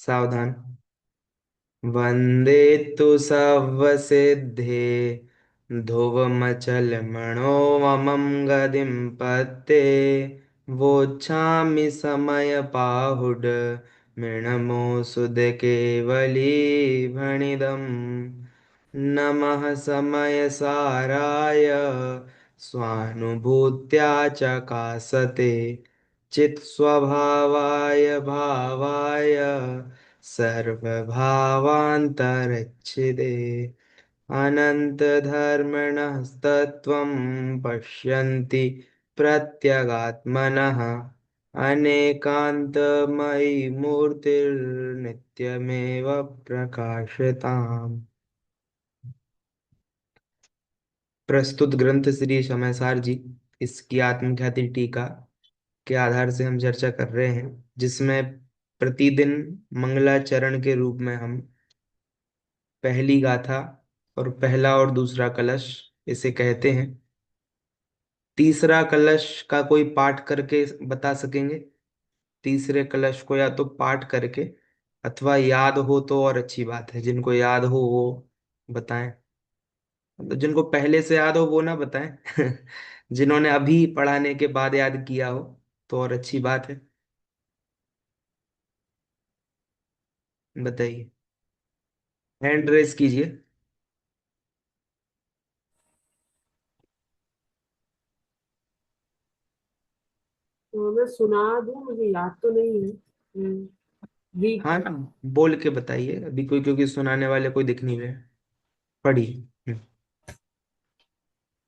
सावधान। वंदे तु सव्वसिद्धे ध्रुवमचलमणोममं गतिं पत्ते वोच्छामि समयपाहुड मृणमोऽसुधकेवली भणिदम्। नमः समयसाराय स्वानुभूत्या चकासते चित्स्वभावाय भावाय सर्वभावान्तरच्छिदे अनन्तधर्मणस्तत्त्वं पश्यन्ति प्रत्यगात्मनः अनेकान्तमयी मूर्तिर्नित्यमेव प्रकाशताम्। प्रस्तुत ग्रंथ श्री समयसार जी, इसकी आत्मख्याति टीका के आधार से हम चर्चा कर रहे हैं, जिसमें प्रतिदिन मंगलाचरण के रूप में हम पहली गाथा और पहला और दूसरा कलश इसे कहते हैं। तीसरा कलश का कोई पाठ करके बता सकेंगे? तीसरे कलश को या तो पाठ करके अथवा याद हो तो और अच्छी बात है। जिनको याद हो वो बताएं, मतलब जिनको पहले से याद हो वो ना बताएं। जिन्होंने अभी पढ़ाने के बाद याद किया हो तो और अच्छी बात है। बताइए, हैंड रेस कीजिए। तो मैं सुना दूं, मुझे याद तो नहीं है। वीक। हाँ ना, बोल के बताइए अभी कोई, क्योंकि सुनाने वाले कोई दिख नहीं रहे। पढ़िए।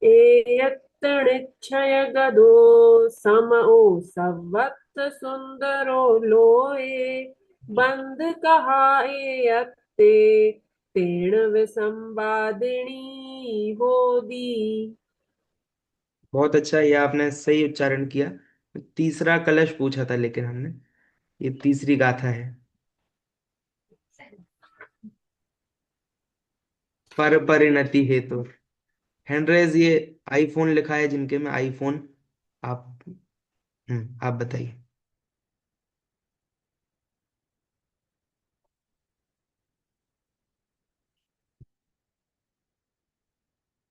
एयत्तनिच्छय गदो समओ सवत्त सुंदरो लोए बंद कहाए अत्ते तेण विसंवादिनी होदी। बहुत अच्छा, ये आपने सही उच्चारण किया। तीसरा कलश पूछा था लेकिन हमने, ये तीसरी गाथा है। पर परिणति हेतु। हैंडरेज, ये आईफोन लिखा है जिनके में, आईफोन। आप आप बताइए।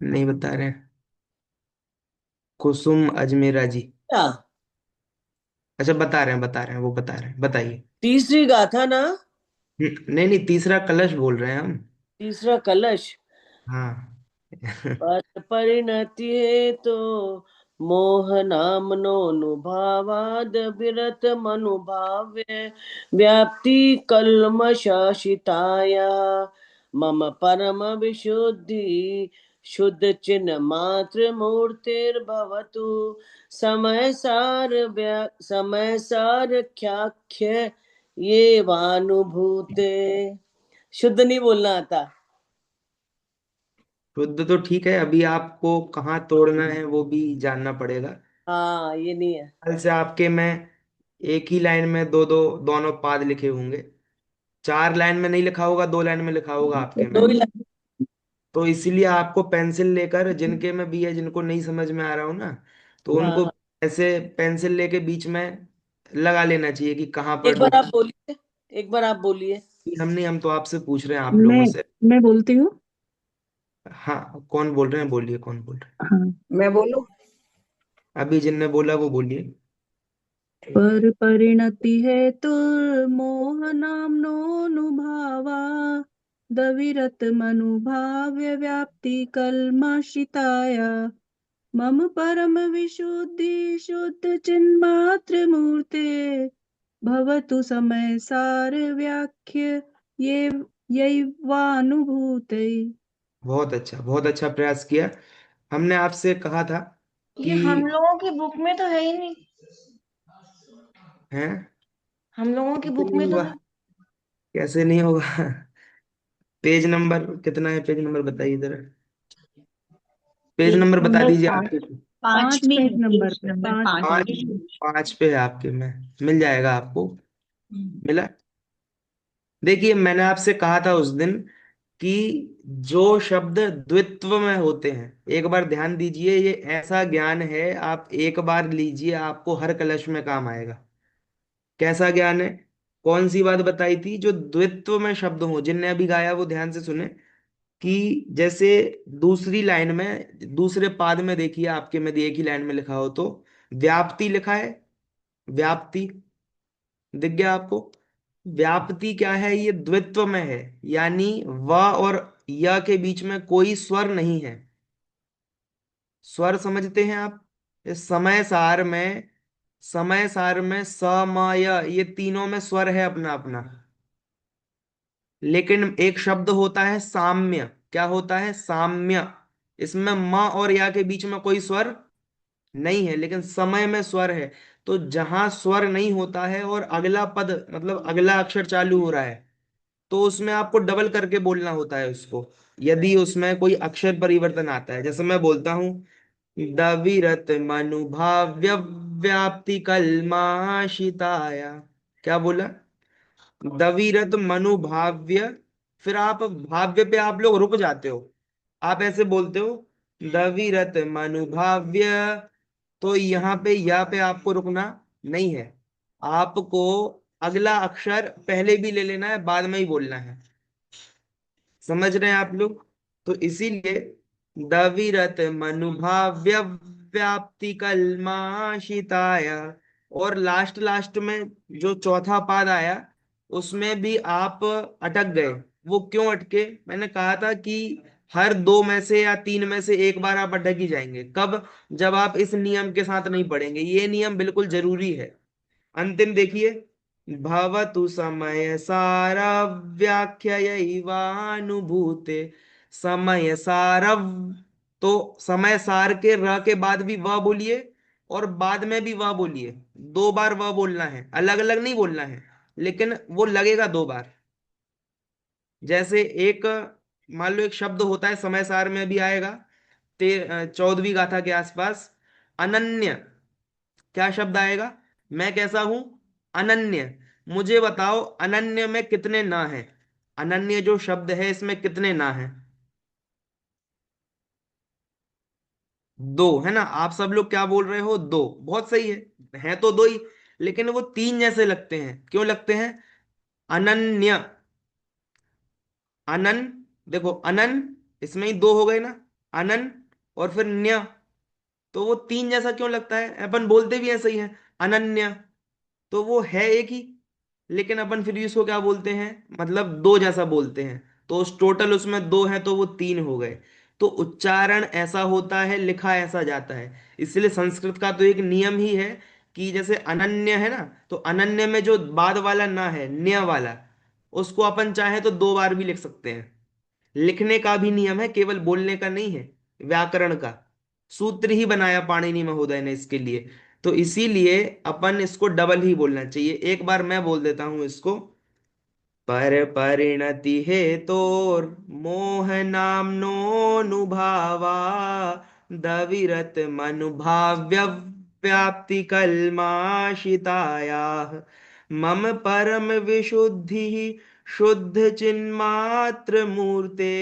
नहीं बता रहे हैं? कुसुम अजमेरा जी। क्या? अच्छा, बता रहे हैं वो बता रहे हैं, बताइए। तीसरी गाथा ना? नहीं नहीं, तीसरा कलश बोल रहे हैं हम। तीसरा कलश। हाँ। पर परिणति है तो मोह नामनो नुभावाद विरत मनुभाव्य व्याप्ति कल्मषाशिताया मम परम विशुद्धि शुद्ध चिन्ह मात्र मूर्तिर्भवतु समय सार ख्याख्य ये वानुभूते। शुद्ध नहीं बोलना आता। शुद्ध तो ठीक है, अभी आपको कहाँ तोड़ना है वो भी जानना पड़ेगा। हाँ, ये नहीं है। कल से आपके में एक ही लाइन में दो दो दोनों पाद लिखे होंगे। चार लाइन में नहीं लिखा होगा, दो लाइन में लिखा होगा आपके में। दो ही लाइन। तो इसीलिए आपको पेंसिल लेकर, जिनके में भी है, जिनको नहीं समझ में आ रहा हो ना, तो उनको हाँ, ऐसे पेंसिल लेके बीच में लगा लेना चाहिए कि कहाँ पर एक बार आप डॉट। बोलिए। एक बार आप बोलिए। हम नहीं, हम तो आपसे पूछ रहे हैं, आप लोगों मैं से। मैं बोलती हूँ। हाँ, कौन बोल रहे हैं? बोलिए, कौन बोल रहे हाँ। मैं बोलूं? हैं? अभी जिनने बोला वो बोलिए। पर परिणति है तो मोह नामनो नुभावा दविरत मनुभाव्य व्याप्ति कल्मषिताया मम परम विशुद्धि शुद्ध चिन्मात्र मूर्ते भवतु समय सार व्याख्य ये यैवानुभूते। बहुत अच्छा, बहुत अच्छा प्रयास किया। हमने आपसे कहा था ये कि हम लोगों की बुक में तो है ही नहीं। हैं, हम लोगों की कैसे बुक नहीं में तो होगा? नहीं। कैसे नहीं होगा? पेज नंबर कितना है? पेज नंबर बताइए जरा। पेज पेज नंबर बता नंबर दीजिए पाँच। आपके। पाँच पांच में पेज है, नंबर पेज पे, नंबर पांच पाँच पाँच, पे। पाँच पे है आपके में। मिल जाएगा आपको। हम्म। मिला? देखिए, मैंने आपसे कहा था उस दिन कि जो शब्द द्वित्व में होते हैं, एक बार ध्यान दीजिए, ये ऐसा ज्ञान है, आप एक बार लीजिए, आपको हर कलश में काम आएगा। कैसा ज्ञान है? कौन सी बात बताई थी? जो द्वित्व में शब्द हो, जिनने अभी गाया वो ध्यान से सुने, कि जैसे दूसरी लाइन में, दूसरे पाद में देखिए आपके में एक ही लाइन में लिखा हो तो व्याप्ति लिखा है। व्याप्ति दिख गया आपको? व्याप्ति क्या है? ये द्वित्व में है, यानी व और य के बीच में कोई स्वर नहीं है। स्वर समझते हैं आप? इस समय सार में, समय सार में स म य, ये तीनों में स्वर है अपना अपना। लेकिन एक शब्द होता है साम्य। क्या होता है? साम्य। इसमें म और या के बीच में कोई स्वर नहीं है, लेकिन समय में स्वर है। तो जहां स्वर नहीं होता है और अगला पद मतलब अगला अक्षर चालू हो रहा है, तो उसमें आपको डबल करके बोलना होता है उसको, यदि उसमें कोई अक्षर परिवर्तन आता है। जैसे मैं बोलता हूं दविरत मनुभाव्य व्याप्ति कलमाशिताया। क्या बोला? दविरत मनुभाव्य। फिर आप भाव्य पे आप लोग रुक जाते हो, आप ऐसे बोलते हो दविरत मनुभाव्य। तो यहाँ पे या पे आपको रुकना नहीं है, आपको अगला अक्षर पहले भी ले लेना है, बाद में ही बोलना है। समझ रहे हैं आप लोग? तो इसीलिए दविरत मनुभाव्य व्याप्ति कलमाशिताया। और लास्ट लास्ट में जो चौथा पाद आया, उसमें भी आप अटक गए। वो क्यों अटके? मैंने कहा था कि हर दो में से या तीन में से एक बार आप अटक ही जाएंगे। कब? जब आप इस नियम के साथ नहीं पढ़ेंगे। ये नियम बिल्कुल जरूरी है। अंतिम देखिए, भवतु समय सारव्याख्ययैवानुभूते। समय सारव, तो समय सार के र के बाद भी व बोलिए और बाद में भी व बोलिए। दो बार व बोलना है, अलग अलग नहीं बोलना है, लेकिन वो लगेगा दो बार। जैसे एक, मान लो एक शब्द होता है, समय सार में भी आएगा 14वीं गाथा के आसपास, अनन्य। क्या शब्द आएगा? मैं कैसा हूं? अनन्य। मुझे बताओ अनन्य में कितने ना है? अनन्य जो शब्द है इसमें कितने ना है? दो है ना? आप सब लोग क्या बोल रहे हो? दो। बहुत सही है तो दो ही, लेकिन वो तीन जैसे लगते हैं। क्यों लगते हैं? अनन्य, अनन, देखो अनन, इसमें ही दो हो गए ना, अनन और फिर न्य। तो वो तीन जैसा क्यों लगता है? अपन बोलते भी ऐसे ही है, अनन्य। तो वो है एक ही, लेकिन अपन फिर भी उसको क्या बोलते हैं? मतलब दो जैसा बोलते हैं। तो उस टोटल उसमें दो है तो वो तीन हो गए। तो उच्चारण ऐसा होता है, लिखा ऐसा जाता है। इसलिए संस्कृत का तो एक नियम ही है कि जैसे अनन्य है ना, तो अनन्य में जो बाद वाला ना है, न्य वाला, उसको अपन चाहे तो दो बार भी लिख सकते हैं। लिखने का भी नियम है, केवल बोलने का नहीं है। व्याकरण का सूत्र ही बनाया पाणिनि महोदय ने इसके लिए। तो इसीलिए अपन इसको डबल ही बोलना चाहिए। एक बार मैं बोल देता हूं इसको। पर परिणति हेतोर मोह नाम्नोऽनुभावा दविरत मनुभाव्य व्याप्ति कल्माशितायाः मम परम विशुद्धि शुद्ध चिन्मात्र मूर्ते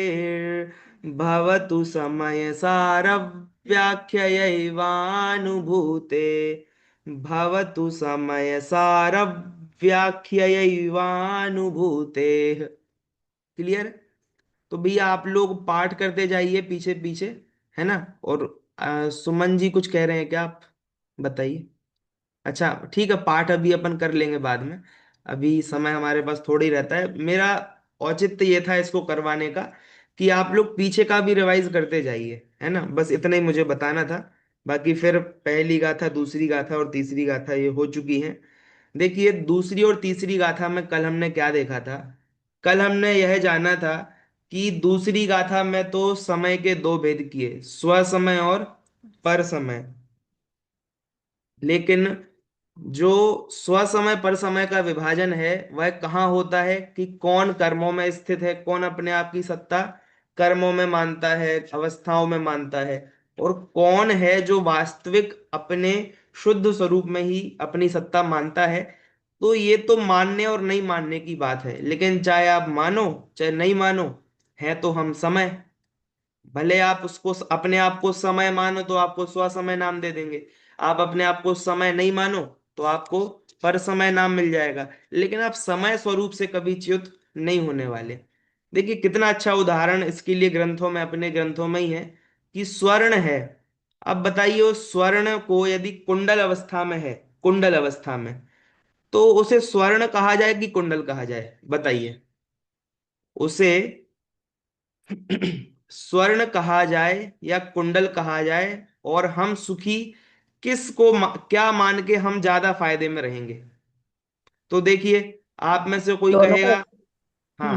भवतु समय सारव्याख्ययैवानुभूते। भवतु समय सारव्याख्ययैवानुभूतेः। क्लियर? तो भैया आप लोग पाठ करते जाइए पीछे पीछे, है ना? और सुमन जी कुछ कह रहे हैं क्या? आप बताइए। अच्छा ठीक है, पाठ अभी अपन कर लेंगे बाद में, अभी समय हमारे पास थोड़ी रहता है। मेरा औचित्य ये था इसको करवाने का कि आप लोग पीछे का भी रिवाइज करते जाइए, है ना? बस इतना ही मुझे बताना था। बाकी फिर पहली गाथा, दूसरी गाथा और तीसरी गाथा ये हो चुकी हैं। देखिए दूसरी और तीसरी गाथा में कल हमने क्या देखा था? कल हमने यह जाना था कि दूसरी गाथा में तो समय के दो भेद किए, स्व समय और पर समय। लेकिन जो स्व समय पर समय का विभाजन है वह कहाँ होता है? कि कौन कर्मों में स्थित है, कौन अपने आप की सत्ता कर्मों में मानता है, अवस्थाओं में मानता है, और कौन है जो वास्तविक अपने शुद्ध स्वरूप में ही अपनी सत्ता मानता है। तो ये तो मानने और नहीं मानने की बात है, लेकिन चाहे आप मानो चाहे नहीं मानो, है तो हम समय। भले आप उसको अपने आप को समय मानो तो आपको स्व समय नाम दे देंगे, आप अपने आप को समय नहीं मानो तो आपको पर समय नाम मिल जाएगा, लेकिन आप समय स्वरूप से कभी च्युत नहीं होने वाले। देखिए कितना अच्छा उदाहरण इसके लिए ग्रंथों में, अपने ग्रंथों में ही है कि स्वर्ण है। अब बताइए उस स्वर्ण को यदि कुंडल अवस्था में है, कुंडल अवस्था में, तो उसे स्वर्ण कहा जाए कि कुंडल कहा जाए, बताइए। उसे स्वर्ण कहा जाए या कुंडल कहा जाए, और हम सुखी क्या मान के हम ज्यादा फायदे में रहेंगे? तो देखिए, आप में से कोई दोनों का। कहेगा, हाँ,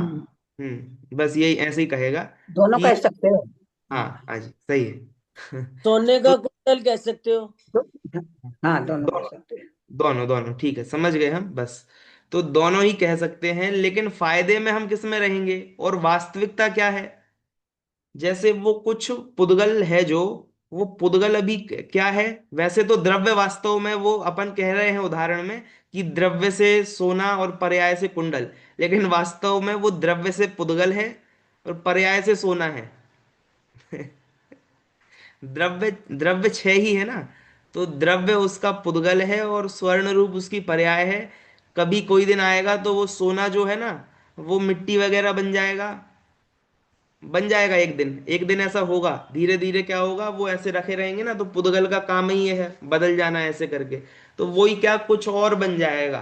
हम्म। बस यही ऐसे ही कहेगा दोनों कि कह सकते हो। हाँ हाँ जी, सही है। सोने तो का कुंडल कह सकते हो। दो, हाँ दोनों कह दोनों, सकते हो। दोनों दोनों ठीक है, समझ गए हम, बस। तो दोनों ही कह सकते हैं, लेकिन फायदे में हम किस में रहेंगे और वास्तविकता क्या है? जैसे वो कुछ पुद्गल है, जो वो पुद्गल अभी क्या है? वैसे तो द्रव्य वास्तव में वो अपन कह रहे हैं उदाहरण में कि द्रव्य से सोना और पर्याय से कुंडल, लेकिन वास्तव में वो द्रव्य से पुद्गल है और पर्याय से सोना है। द्रव्य द्रव्य छह ही है ना, तो द्रव्य उसका पुद्गल है और स्वर्ण रूप उसकी पर्याय है। कभी कोई दिन आएगा तो वो सोना जो है ना, वो मिट्टी वगैरह बन जाएगा, बन जाएगा एक दिन, एक दिन ऐसा होगा। धीरे धीरे क्या होगा, वो ऐसे रखे रहेंगे ना, तो पुद्गल का काम ही ये है बदल जाना ऐसे करके, तो वही क्या कुछ और बन जाएगा।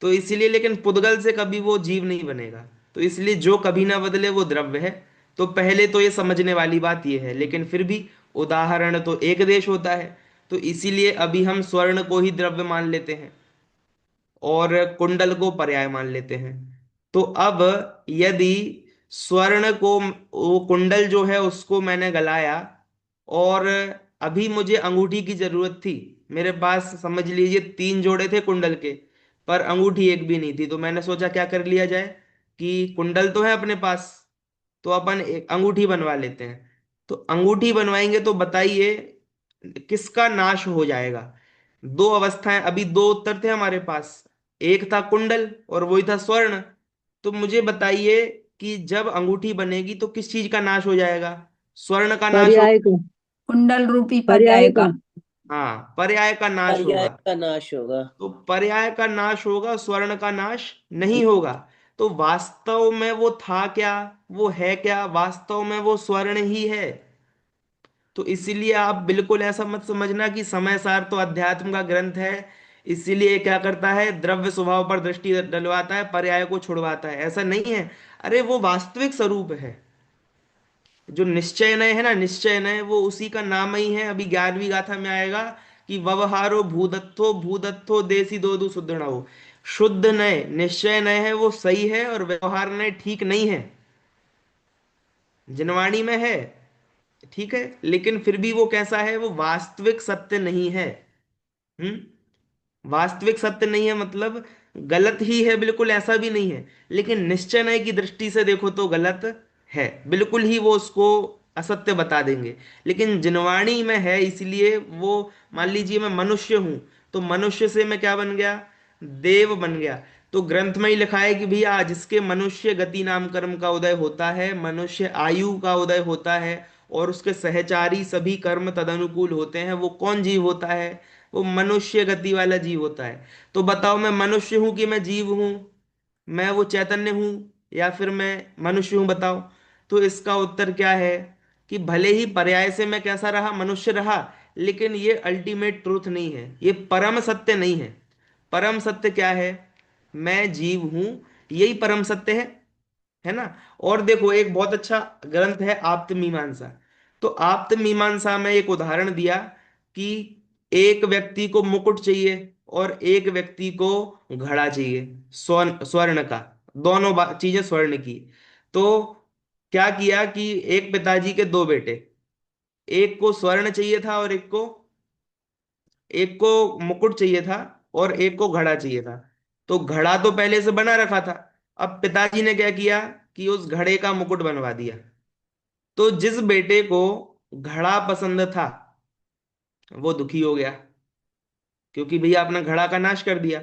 तो इसीलिए, लेकिन पुद्गल से कभी वो जीव नहीं बनेगा, तो इसलिए जो कभी ना बदले वो द्रव्य है। तो पहले तो ये समझने वाली बात ये है, लेकिन फिर भी उदाहरण तो एक देश होता है, तो इसीलिए अभी हम स्वर्ण को ही द्रव्य मान लेते हैं और कुंडल को पर्याय मान लेते हैं। तो अब यदि स्वर्ण को, वो कुंडल जो है उसको मैंने गलाया, और अभी मुझे अंगूठी की जरूरत थी, मेरे पास समझ लीजिए 3 जोड़े थे कुंडल के, पर अंगूठी एक भी नहीं थी, तो मैंने सोचा क्या कर लिया जाए कि कुंडल तो है अपने पास, तो अपन एक अंगूठी बनवा लेते हैं। तो अंगूठी बनवाएंगे तो बताइए किसका नाश हो जाएगा? दो अवस्थाएं, अभी दो उत्तर थे हमारे पास, एक था कुंडल और वही था स्वर्ण। तो मुझे बताइए कि जब अंगूठी बनेगी तो किस चीज का नाश हो जाएगा? स्वर्ण का नाश हो, पर्याय का। कुंडल रूपी पर्याय पर्याय का। का। हाँ, पर्याय का नाश पर्याय होगा। का नाश होगा। तो पर्याय का नाश होगा, स्वर्ण का नाश नहीं होगा। तो वास्तव में वो था क्या, वो है क्या? वास्तव में वो स्वर्ण ही है। तो इसीलिए आप बिल्कुल ऐसा मत समझना कि समय सार तो अध्यात्म का ग्रंथ है, इसीलिए ये क्या करता है, द्रव्य स्वभाव पर दृष्टि डलवाता है, पर्याय को छुड़वाता है, ऐसा नहीं है। अरे वो वास्तविक स्वरूप है। जो निश्चय नय है ना, निश्चय नय, वो उसी का नाम ही है। अभी 11वीं गाथा में आएगा कि व्यवहारो भूदत्थो भूदत्थो देसी दो शुद्ध न हो। शुद्ध नय, निश्चय नय है वो सही है, और व्यवहार नय ठीक नहीं है। जिनवाणी में है, ठीक है, लेकिन फिर भी वो कैसा है, वो वास्तविक सत्य नहीं है। हम्म, वास्तविक सत्य नहीं है मतलब गलत ही है, बिल्कुल ऐसा भी नहीं है, लेकिन निश्चय नय की दृष्टि से देखो तो गलत है, बिल्कुल ही वो उसको असत्य बता देंगे। लेकिन जिनवाणी में है, इसलिए वो, मान लीजिए मैं मनुष्य हूं, तो मनुष्य से मैं क्या बन गया, देव बन गया। तो ग्रंथ में ही लिखा है कि भैया जिसके मनुष्य गति नाम कर्म का उदय होता है, मनुष्य आयु का उदय होता है, और उसके सहचारी सभी कर्म तदनुकूल होते हैं, वो कौन जीव होता है? वो मनुष्य गति वाला जीव होता है। तो बताओ, मैं मनुष्य हूं कि मैं जीव हूं? मैं वो चैतन्य हूं या फिर मैं मनुष्य हूं, बताओ? तो इसका उत्तर क्या है कि भले ही पर्याय से मैं कैसा रहा, मनुष्य रहा, लेकिन ये अल्टीमेट ट्रूथ नहीं है, ये परम सत्य नहीं है। परम सत्य क्या है? मैं जीव हूं, यही परम सत्य है ना? और देखो, एक बहुत अच्छा ग्रंथ है आप्त मीमांसा। तो आप्त मीमांसा में एक उदाहरण दिया कि एक व्यक्ति को मुकुट चाहिए और एक व्यक्ति को घड़ा चाहिए, स्वर्ण स्वर्ण का, दोनों चीजें स्वर्ण की। तो क्या किया कि एक पिताजी के दो बेटे, एक को स्वर्ण चाहिए था और एक को मुकुट चाहिए था, और एक को घड़ा चाहिए था। तो घड़ा तो पहले से बना रखा था, अब पिताजी ने क्या किया कि उस घड़े का मुकुट बनवा दिया। तो जिस बेटे को घड़ा पसंद था वो दुखी हो गया, क्योंकि भैया अपना घड़ा का नाश कर दिया।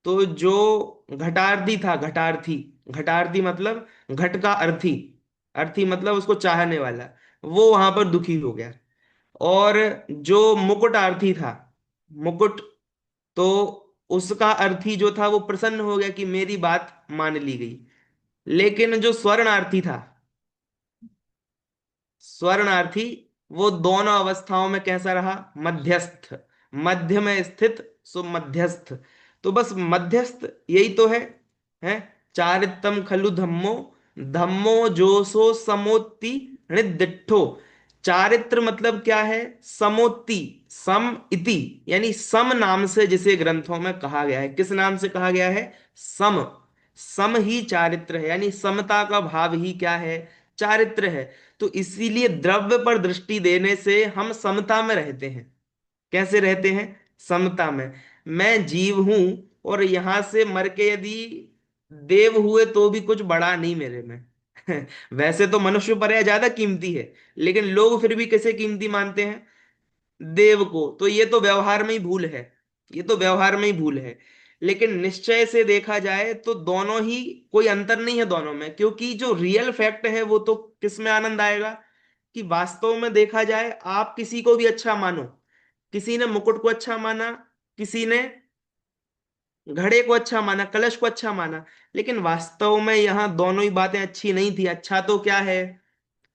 तो जो घटार्थी था, घटार्थी, घटार्थी मतलब घट का अर्थी, अर्थी मतलब उसको चाहने वाला, वो वहां पर दुखी हो गया। और जो मुकुटार्थी था, मुकुट, तो उसका अर्थी जो था वो प्रसन्न हो गया कि मेरी बात मान ली गई। लेकिन जो स्वर्णार्थी था, स्वर्णार्थी, वो दोनों अवस्थाओं में कैसा रहा? मध्यस्थ, मध्य में स्थित, सो मध्यस्थ। तो बस मध्यस्थ यही तो है। चारितम खलु धम्मो, धम्मो जोसो समोत्ति निदिठो। चारित्र मतलब क्या है? समोत्ति, सम इति, यानी सम नाम से जिसे ग्रंथों में कहा गया है। किस नाम से कहा गया है? सम। सम ही चारित्र है, यानी समता का भाव ही क्या है? चारित्र है। तो इसीलिए द्रव्य पर दृष्टि देने से हम समता में रहते हैं। कैसे रहते हैं? समता में। मैं जीव हूं, और यहां से मर के यदि देव हुए तो भी कुछ बड़ा नहीं मेरे में। वैसे तो मनुष्य पर यह ज्यादा कीमती है, लेकिन लोग फिर भी कैसे कीमती मानते हैं? देव को। तो ये तो व्यवहार में ही भूल है, ये तो व्यवहार में ही भूल है। लेकिन निश्चय से देखा जाए तो दोनों ही, कोई अंतर नहीं है दोनों में, क्योंकि जो रियल फैक्ट है वो तो किस में आनंद आएगा कि वास्तव में देखा जाए, आप किसी को भी अच्छा मानो। किसी ने मुकुट को अच्छा माना, किसी ने घड़े को अच्छा माना, कलश को अच्छा माना, लेकिन वास्तव में यहां दोनों ही बातें अच्छी नहीं थी। अच्छा तो क्या है?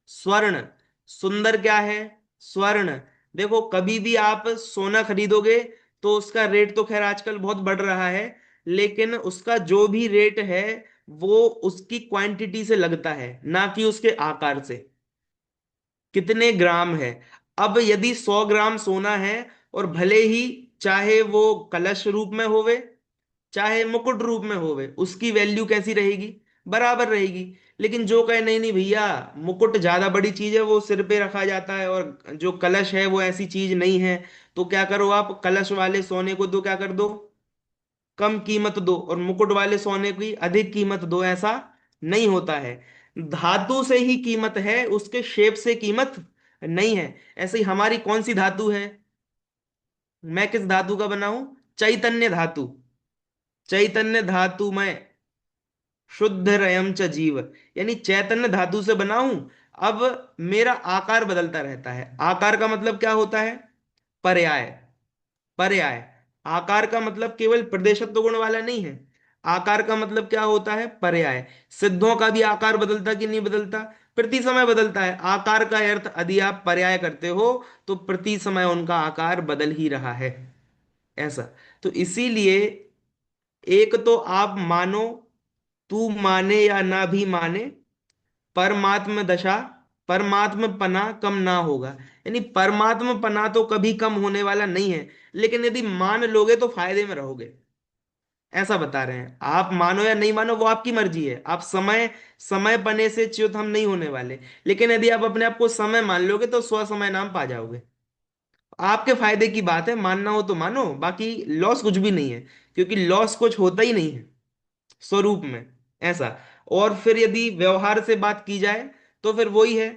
स्वर्ण। सुंदर क्या है? स्वर्ण। देखो, कभी भी आप सोना खरीदोगे तो उसका रेट तो खैर आजकल बहुत बढ़ रहा है, लेकिन उसका जो भी रेट है वो उसकी क्वांटिटी से लगता है, ना कि उसके आकार से, कितने ग्राम है। अब यदि 100 ग्राम सोना है, और भले ही चाहे वो कलश रूप में होवे, चाहे मुकुट रूप में होवे, उसकी वैल्यू कैसी रहेगी? बराबर रहेगी। लेकिन जो कहे नहीं नहीं भैया, मुकुट ज्यादा बड़ी चीज है, वो सिर पे रखा जाता है, और जो कलश है वो ऐसी चीज नहीं है, तो क्या करो आप? कलश वाले सोने को दो, क्या कर दो? कम कीमत दो, और मुकुट वाले सोने की अधिक कीमत दो। ऐसा नहीं होता है। धातु से ही कीमत है, उसके शेप से कीमत नहीं है। ऐसे ही हमारी कौन सी धातु है? मैं किस धातु का बना हूं? चैतन्य धातु। चैतन्य धातु में शुद्ध रयम च जीव, यानी चैतन्य धातु से बना हूं। अब मेरा आकार बदलता रहता है। आकार का मतलब क्या होता है? पर्याय। पर्याय। आकार का मतलब केवल प्रदेशत्व गुण वाला नहीं है। आकार का मतलब क्या होता है? पर्याय। सिद्धों का भी आकार बदलता कि नहीं बदलता? प्रति समय बदलता है। आकार का अर्थ यदि आप पर्याय करते हो तो प्रति समय उनका आकार बदल ही रहा है। ऐसा। तो इसीलिए एक तो आप मानो, तू माने या ना भी माने, परमात्म दशा, परमात्म पना कम ना होगा। यानी परमात्म पना तो कभी कम होने वाला नहीं है, लेकिन यदि मान लोगे तो फायदे में रहोगे। ऐसा बता रहे हैं। आप मानो या नहीं मानो वो आपकी मर्जी है। आप समय, समय पने से च्युत हम नहीं होने वाले। लेकिन यदि आप अपने आप को समय मान लोगे तो स्व समय नाम पा जाओगे। आपके फायदे की बात है, मानना हो तो मानो, बाकी लॉस कुछ भी नहीं है, क्योंकि लॉस कुछ होता ही नहीं है स्वरूप में। ऐसा। और फिर यदि व्यवहार से बात की जाए तो फिर वही है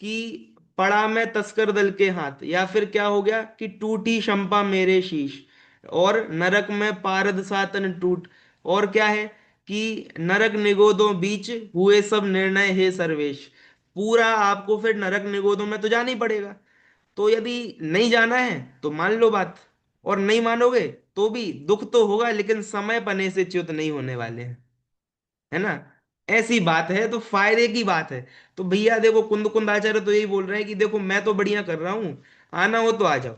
कि पड़ा मैं तस्कर दल के हाथ, या फिर क्या हो गया कि टूटी शंपा मेरे शीश, और नरक में पारद सातन टूट। और क्या है कि नरक निगोदों बीच हुए सब निर्णय हे सर्वेश। पूरा आपको फिर नरक निगोदों में तो जाना ही पड़ेगा। तो यदि नहीं जाना है तो मान लो बात, और नहीं मानोगे तो भी दुख तो होगा, लेकिन समय पने से च्युत नहीं होने वाले हैं। है ना? ऐसी बात है, तो फायदे की बात है। तो भैया देखो, कुंद कुंद आचार्य तो यही बोल रहे हैं कि देखो मैं तो बढ़िया कर रहा हूं, आना हो तो आ जाओ।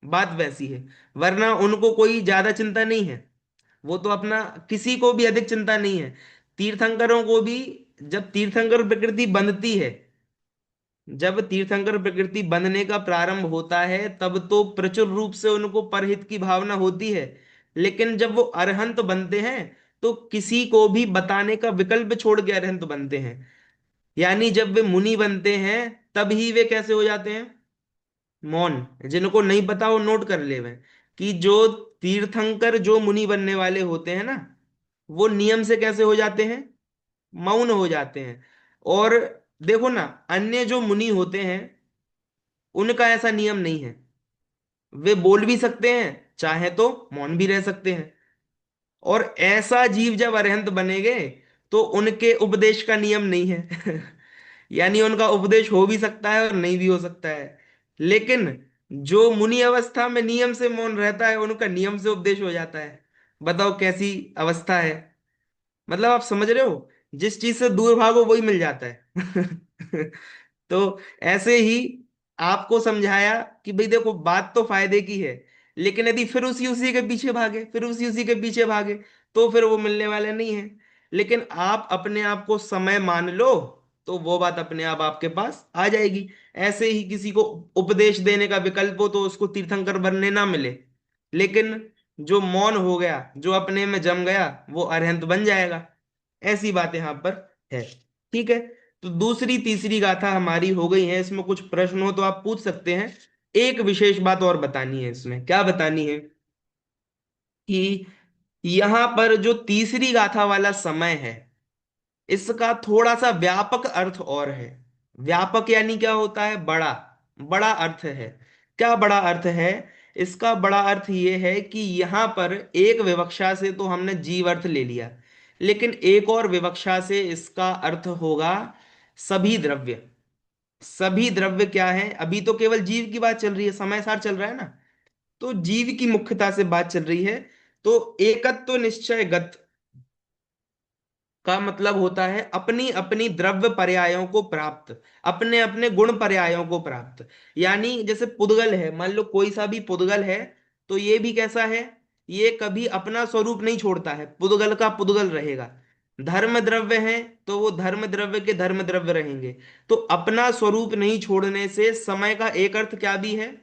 बात वैसी है। वरना उनको कोई ज्यादा चिंता नहीं है। वो तो अपना, किसी को भी अधिक चिंता नहीं है। तीर्थंकरों को भी, जब तीर्थंकर प्रकृति बंधती है, जब तीर्थंकर प्रकृति बंधने का प्रारंभ होता है तब तो प्रचुर रूप से उनको परहित की भावना होती है। लेकिन जब वो अरहंत बनते हैं तो किसी को भी बताने का विकल्प छोड़ के अरहंत बनते हैं। यानी जब वे मुनि बनते हैं तब ही वे कैसे हो जाते हैं? मौन। जिनको नहीं पता वो नोट कर ले वे, कि जो तीर्थंकर जो मुनि बनने वाले होते हैं ना, वो नियम से कैसे हो जाते हैं? मौन हो जाते हैं। और देखो ना, अन्य जो मुनि होते हैं उनका ऐसा नियम नहीं है। वे बोल भी सकते हैं, चाहे तो मौन भी रह सकते हैं। और ऐसा जीव जब अरहंत बनेंगे तो उनके उपदेश का नियम नहीं है। यानी उनका उपदेश हो भी सकता है और नहीं भी हो सकता है। लेकिन जो मुनि अवस्था में नियम से मौन रहता है, उनका नियम से उपदेश हो जाता है। बताओ कैसी अवस्था है। मतलब आप समझ रहे हो, जिस चीज से दूर भागो वही मिल जाता है। तो ऐसे ही आपको समझाया कि भाई देखो बात तो फायदे की है, लेकिन यदि फिर उसी उसी के पीछे भागे, फिर उसी उसी के पीछे भागे, तो फिर वो मिलने वाले नहीं है। लेकिन आप अपने आप को समय मान लो, तो वो बात अपने आप आपके पास आ जाएगी। ऐसे ही किसी को उपदेश देने का विकल्प हो तो उसको तीर्थंकर बनने ना मिले, लेकिन जो मौन हो गया, जो अपने में जम गया, वो अरहंत बन जाएगा। ऐसी बात यहाँ पर है। ठीक है, तो दूसरी तीसरी गाथा हमारी हो गई है। इसमें कुछ प्रश्न हो तो आप पूछ सकते हैं। एक विशेष बात और बतानी है, इसमें क्या बतानी है कि यहाँ पर जो तीसरी गाथा वाला समय है, इसका थोड़ा सा व्यापक अर्थ और है। व्यापक यानी क्या होता है, बड़ा, बड़ा अर्थ है। क्या बड़ा अर्थ है? इसका बड़ा अर्थ ये है कि यहाँ पर एक विवक्षा से तो हमने जीव अर्थ ले लिया, लेकिन एक और विवक्षा से इसका अर्थ होगा सभी द्रव्य। सभी द्रव्य क्या है? अभी तो केवल जीव की बात चल रही है, समय सार चल रहा है ना, तो जीव की मुख्यता से बात चल रही है। तो एकत्व निश्चय गत का मतलब होता है अपनी अपनी द्रव्य पर्यायों को प्राप्त, अपने अपने गुण पर्यायों को प्राप्त। यानी जैसे पुद्गल है, मान लो कोई सा भी पुद्गल है, तो ये भी कैसा है, ये कभी अपना स्वरूप नहीं छोड़ता है, पुद्गल का पुद्गल रहेगा। धर्म द्रव्य है तो वो धर्म द्रव्य के धर्म द्रव्य रहेंगे। तो अपना स्वरूप नहीं छोड़ने से समय का एक अर्थ क्या भी है,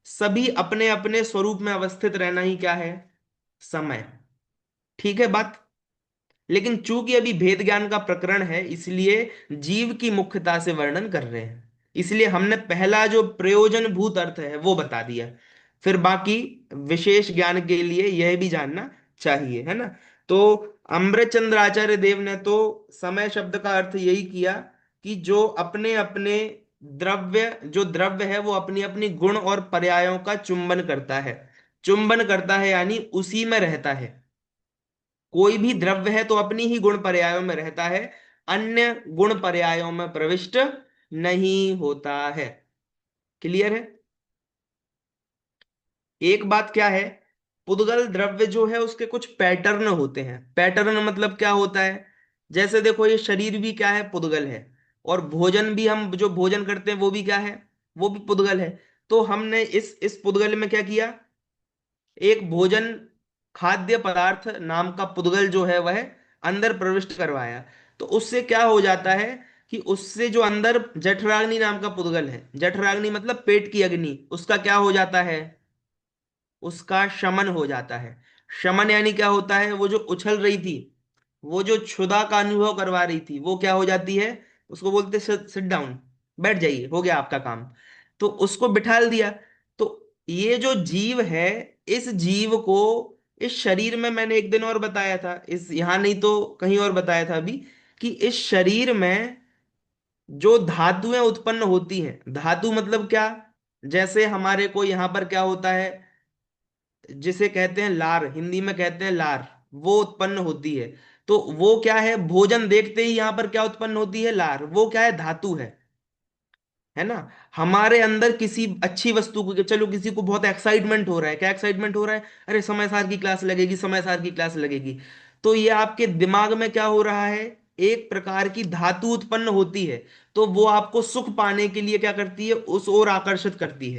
सभी अपने अपने स्वरूप में अवस्थित रहना ही क्या है, समय। ठीक है बात। लेकिन चूंकि अभी भेद ज्ञान का प्रकरण है, इसलिए जीव की मुख्यता से वर्णन कर रहे हैं। इसलिए हमने पहला जो प्रयोजन भूत अर्थ है वो बता दिया। फिर बाकी विशेष ज्ञान के लिए यह भी जानना चाहिए, है ना। तो अमृतचंद्र आचार्य देव ने तो समय शब्द का अर्थ यही किया कि जो अपने अपने द्रव्य, जो द्रव्य है वो अपनी अपनी गुण और पर्यायों का चुंबन करता है। चुंबन करता है यानी उसी में रहता है। कोई भी द्रव्य है तो अपनी ही गुण पर्यायों में रहता है, अन्य गुण पर्यायों में प्रविष्ट नहीं होता है। क्लियर है। एक बात क्या है, पुद्गल द्रव्य जो है उसके कुछ पैटर्न होते हैं। पैटर्न मतलब क्या होता है, जैसे देखो ये शरीर भी क्या है, पुद्गल है। और भोजन भी, हम जो भोजन करते हैं वो भी क्या है, वो भी पुद्गल है। तो हमने इस पुद्गल में क्या किया, एक भोजन, खाद्य पदार्थ नाम का पुद्गल जो है वह अंदर प्रविष्ट करवाया। तो उससे क्या हो जाता है कि उससे जो अंदर जठराग्नि नाम का पुद्गल है, जठराग्नि मतलब पेट की अग्नि, उसका क्या हो जाता है, उसका शमन हो जाता है। शमन यानी क्या होता है, वो जो उछल रही थी, वो जो क्षुधा का अनुभव करवा रही थी, वो क्या हो जाती है, उसको बोलते सिट डाउन, बैठ जाइए, हो गया आपका काम। तो उसको बिठाल दिया। तो ये जो जीव है, इस जीव को, इस शरीर में, मैंने एक दिन और बताया था, इस यहां नहीं तो कहीं और बताया था अभी, कि इस शरीर में जो धातुएं उत्पन्न होती हैं, धातु मतलब क्या, जैसे हमारे को यहाँ पर क्या होता है, जिसे कहते हैं लार, हिंदी में कहते हैं लार, वो उत्पन्न होती है। तो वो क्या है, भोजन देखते ही यहाँ पर क्या उत्पन्न होती है, लार, वो क्या है, धातु है ना। हमारे अंदर किसी अच्छी वस्तु को, चलो किसी को बहुत एक्साइटमेंट हो रहा है, क्या एक्साइटमेंट हो रहा है, अरे समय सार की क्लास लगेगी, समय सार की क्लास लगेगी। तो ये आपके दिमाग में क्या हो रहा है, एक प्रकार की धातु उत्पन्न होती है। तो वो आपको सुख पाने के लिए क्या करती है, उस ओर आकर्षित करती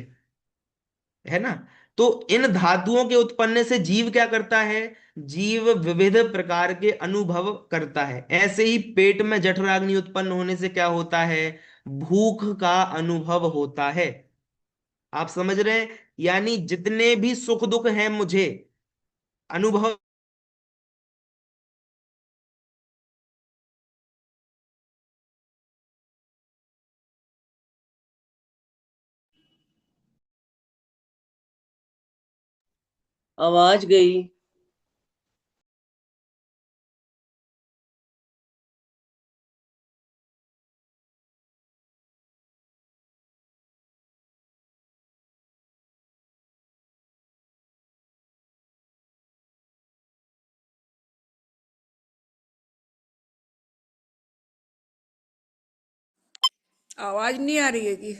है ना। तो इन धातुओं के उत्पन्न से जीव क्या करता है, जीव विविध प्रकार के अनुभव करता है। ऐसे ही पेट में जठराग्नि उत्पन्न होने से क्या होता है, भूख का अनुभव होता है। आप समझ रहे हैं, यानी जितने भी सुख दुख हैं मुझे अनुभव। आवाज गई। आवाज नहीं आ रही है कि?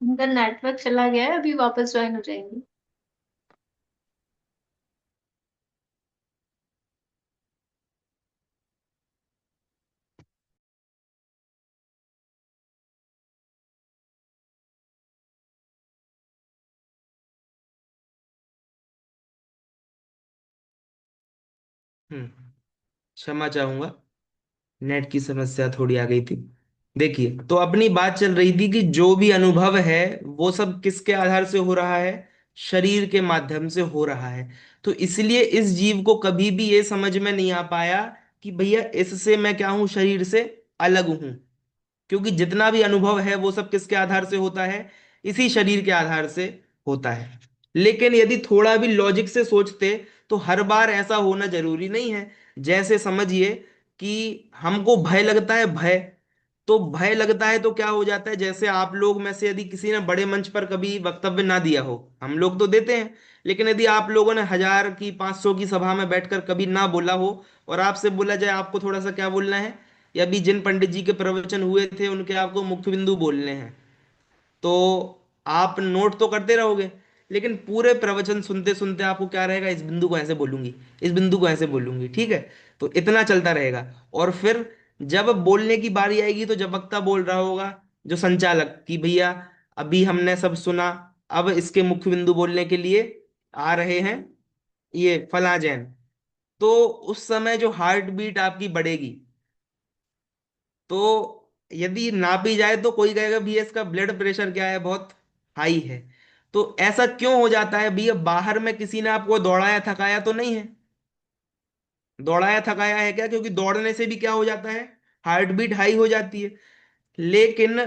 उनका नेटवर्क चला गया है, अभी वापस ज्वाइन हो जाएंगे। क्षमा चाहूंगा, नेट की समस्या थोड़ी आ गई थी। देखिए, तो अपनी बात चल रही थी कि जो भी अनुभव है वो सब किसके आधार से हो रहा है? शरीर के माध्यम से हो रहा है। तो इसलिए इस जीव को कभी भी ये समझ में नहीं आ पाया कि भैया इससे मैं क्या हूं, शरीर से अलग हूं। क्योंकि जितना भी अनुभव है वो सब किसके आधार से होता है? इसी शरीर के आधार से होता है। लेकिन यदि थोड़ा भी लॉजिक से सोचते तो हर बार ऐसा होना जरूरी नहीं है। जैसे समझिए कि हमको भय लगता है, भय। तो भय लगता है तो क्या हो जाता है, जैसे आप लोग में से यदि किसी ने बड़े मंच पर कभी वक्तव्य ना दिया हो, हम लोग तो देते हैं, लेकिन यदि आप लोगों ने 1000 की 500 की सभा में बैठकर कभी ना बोला हो और आपसे बोला जाए आपको थोड़ा सा क्या बोलना है, या भी जिन पंडित जी के प्रवचन हुए थे उनके आपको मुख्य बिंदु बोलने हैं, तो आप नोट तो करते रहोगे, लेकिन पूरे प्रवचन सुनते सुनते आपको क्या रहेगा, इस बिंदु को ऐसे बोलूंगी, इस बिंदु को ऐसे बोलूंगी, ठीक है। तो इतना चलता रहेगा। और फिर जब बोलने की बारी आएगी तो जब वक्ता बोल रहा होगा, जो संचालक, कि भैया अभी हमने सब सुना, अब इसके मुख्य बिंदु बोलने के लिए आ रहे हैं ये फला जैन, तो उस समय जो हार्ट बीट आपकी बढ़ेगी, तो यदि नापी जाए तो कोई कहेगा भैया इसका ब्लड प्रेशर क्या है, बहुत हाई है। तो ऐसा क्यों हो जाता है भैया? बाहर में किसी ने आपको दौड़ाया थकाया तो नहीं है? दौड़ाया थकाया है क्या? क्योंकि दौड़ने से भी क्या हो जाता है, हार्ट बीट हाई हो जाती है। लेकिन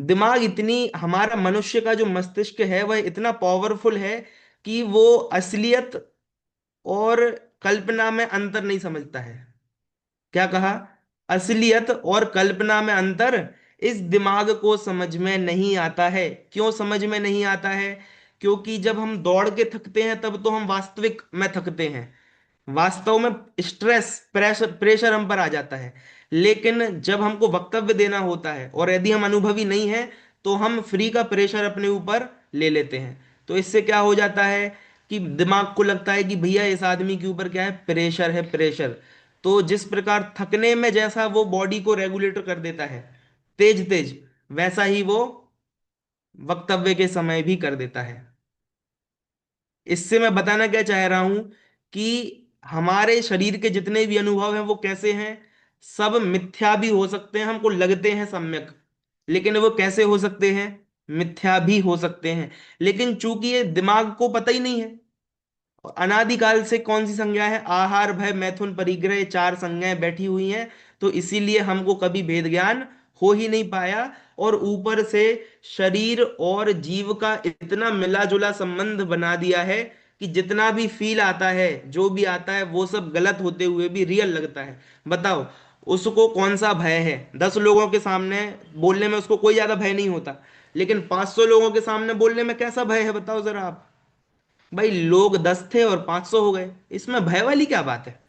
दिमाग इतनी, हमारा मनुष्य का जो मस्तिष्क है वह इतना पावरफुल है कि वो असलियत और कल्पना में अंतर नहीं समझता है। क्या कहा? असलियत और कल्पना में अंतर इस दिमाग को समझ में नहीं आता है। क्यों समझ में नहीं आता है? क्योंकि जब हम दौड़ के थकते हैं तब तो हम वास्तविक में थकते हैं, वास्तव में स्ट्रेस, प्रेशर प्रेशर हम पर आ जाता है। लेकिन जब हमको वक्तव्य देना होता है और यदि हम अनुभवी नहीं हैं तो हम फ्री का प्रेशर अपने ऊपर ले लेते हैं। तो इससे क्या हो जाता है कि दिमाग को लगता है कि भैया इस आदमी के ऊपर क्या है, प्रेशर है, प्रेशर। तो जिस प्रकार थकने में जैसा वो बॉडी को रेगुलेटर कर देता है तेज तेज, वैसा ही वो वक्तव्य के समय भी कर देता है। इससे मैं बताना क्या चाह रहा हूं कि हमारे शरीर के जितने भी अनुभव हैं वो कैसे हैं, सब मिथ्या भी हो सकते हैं, हमको लगते हैं सम्यक, लेकिन वो कैसे हो सकते हैं, मिथ्या भी हो सकते हैं। लेकिन चूंकि ये दिमाग को पता ही नहीं है, और अनादिकाल से कौन सी संज्ञा है, आहार भय मैथुन परिग्रह, ये चार संज्ञाएं बैठी हुई हैं, तो इसीलिए हमको कभी भेद ज्ञान हो ही नहीं पाया। और ऊपर से शरीर और जीव का इतना मिला जुला संबंध बना दिया है कि जितना भी फील आता है, जो भी आता है, वो सब गलत होते हुए भी रियल लगता है। बताओ, उसको कौन सा भय है? 10 लोगों के सामने बोलने में उसको कोई ज्यादा भय नहीं होता, लेकिन 500 लोगों के सामने बोलने में कैसा भय है, बताओ जरा आप। भाई लोग 10 थे और 500 हो गए, इसमें भय वाली क्या बात है?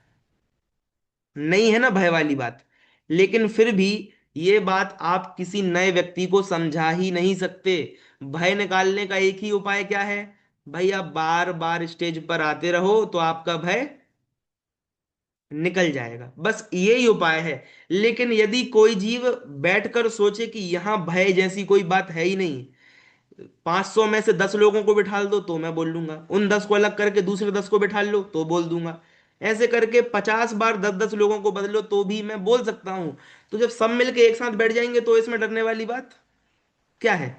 नहीं है ना भय वाली बात। लेकिन फिर भी ये बात आप किसी नए व्यक्ति को समझा ही नहीं सकते। भय निकालने का एक ही उपाय क्या है? भाई आप बार बार स्टेज पर आते रहो तो आपका भय निकल जाएगा, बस यही उपाय है। लेकिन यदि कोई जीव बैठकर सोचे कि यहां भय जैसी कोई बात है ही नहीं, 500 में से 10 लोगों को बिठा दो तो मैं बोल लूंगा, उन 10 को अलग करके दूसरे 10 को बिठा लो तो बोल दूंगा, ऐसे करके 50 बार 10 10 लोगों को बदलो तो भी मैं बोल सकता हूं। तो जब सब मिलके एक साथ बैठ जाएंगे तो इसमें डरने वाली बात क्या है?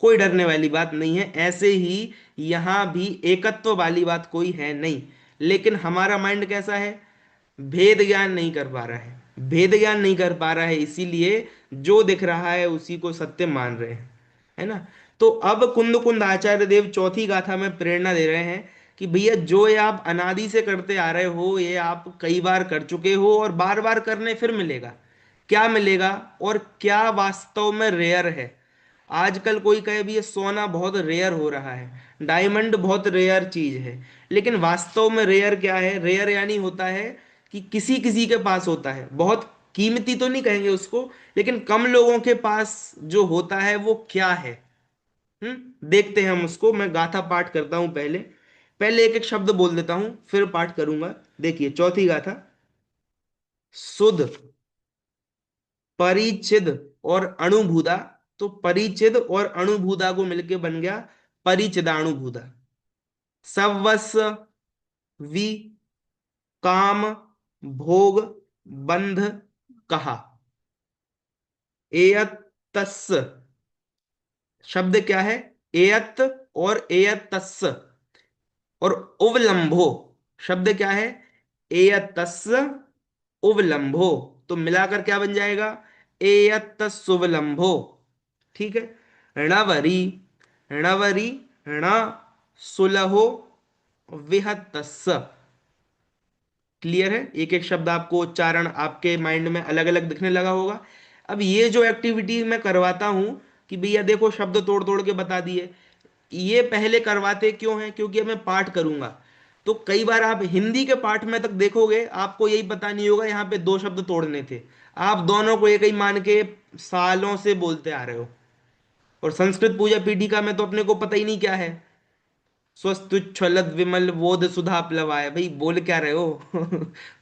कोई डरने वाली बात नहीं है। ऐसे ही यहां भी एकत्व वाली बात कोई है नहीं। लेकिन हमारा माइंड कैसा है, भेद ज्ञान नहीं कर पा रहा है, भेद ज्ञान नहीं कर पा रहा है, इसीलिए जो दिख रहा है उसी को सत्य मान रहे हैं, है ना। तो अब कुंद कुंद आचार्य देव चौथी गाथा में प्रेरणा दे रहे हैं कि भैया जो ये आप अनादि से करते आ रहे हो, ये आप कई बार कर चुके हो और बार बार करने फिर मिलेगा। क्या मिलेगा? और क्या वास्तव में रेयर है? आजकल कोई कहे भी ये सोना बहुत रेयर हो रहा है, डायमंड बहुत रेयर चीज है, लेकिन वास्तव में रेयर क्या है? रेयर यानी होता है कि किसी किसी के पास होता है, बहुत कीमती तो नहीं कहेंगे उसको, लेकिन कम लोगों के पास जो होता है वो क्या है। देखते हैं हम उसको। मैं गाथा पाठ करता हूं, पहले पहले एक एक शब्द बोल देता हूं फिर पाठ करूंगा। देखिए चौथी गाथा, सुध, परिचिद और अणुभूदा। तो परिचिद और अणुभूदा को मिलके बन गया परिचिदाणुभूदा। सवस्व, वि, काम भोग बंध कहा। एयतस् शब्द क्या है? एयत और एयतस्। और उवलंभो शब्द क्या है? एयतस् उवलंभो। तो मिलाकर क्या बन जाएगा? एयतसुवलंभो। ठीक है। णवरी णवरी ण सुलहो विहतस्। क्लियर है? एक एक शब्द आपको उच्चारण आपके माइंड में अलग अलग दिखने लगा होगा। अब ये जो एक्टिविटी मैं करवाता हूं कि भैया देखो शब्द तोड़ तोड़ के बता दिए, ये पहले करवाते क्यों हैं? क्योंकि अब मैं पाठ करूंगा। तो कई बार आप हिंदी के पाठ में तक देखोगे, आपको यही पता नहीं होगा यहाँ पे दो शब्द तोड़ने थे। आप दोनों को एक ही मान के सालों से बोलते आ रहे हो। और संस्कृत पूजा पीठिका में तो अपने को पता ही नहीं क्या है। स्वस्तुच्छलद विमल बोध सुधा प्लवाय, भाई बोल क्या रहे हो?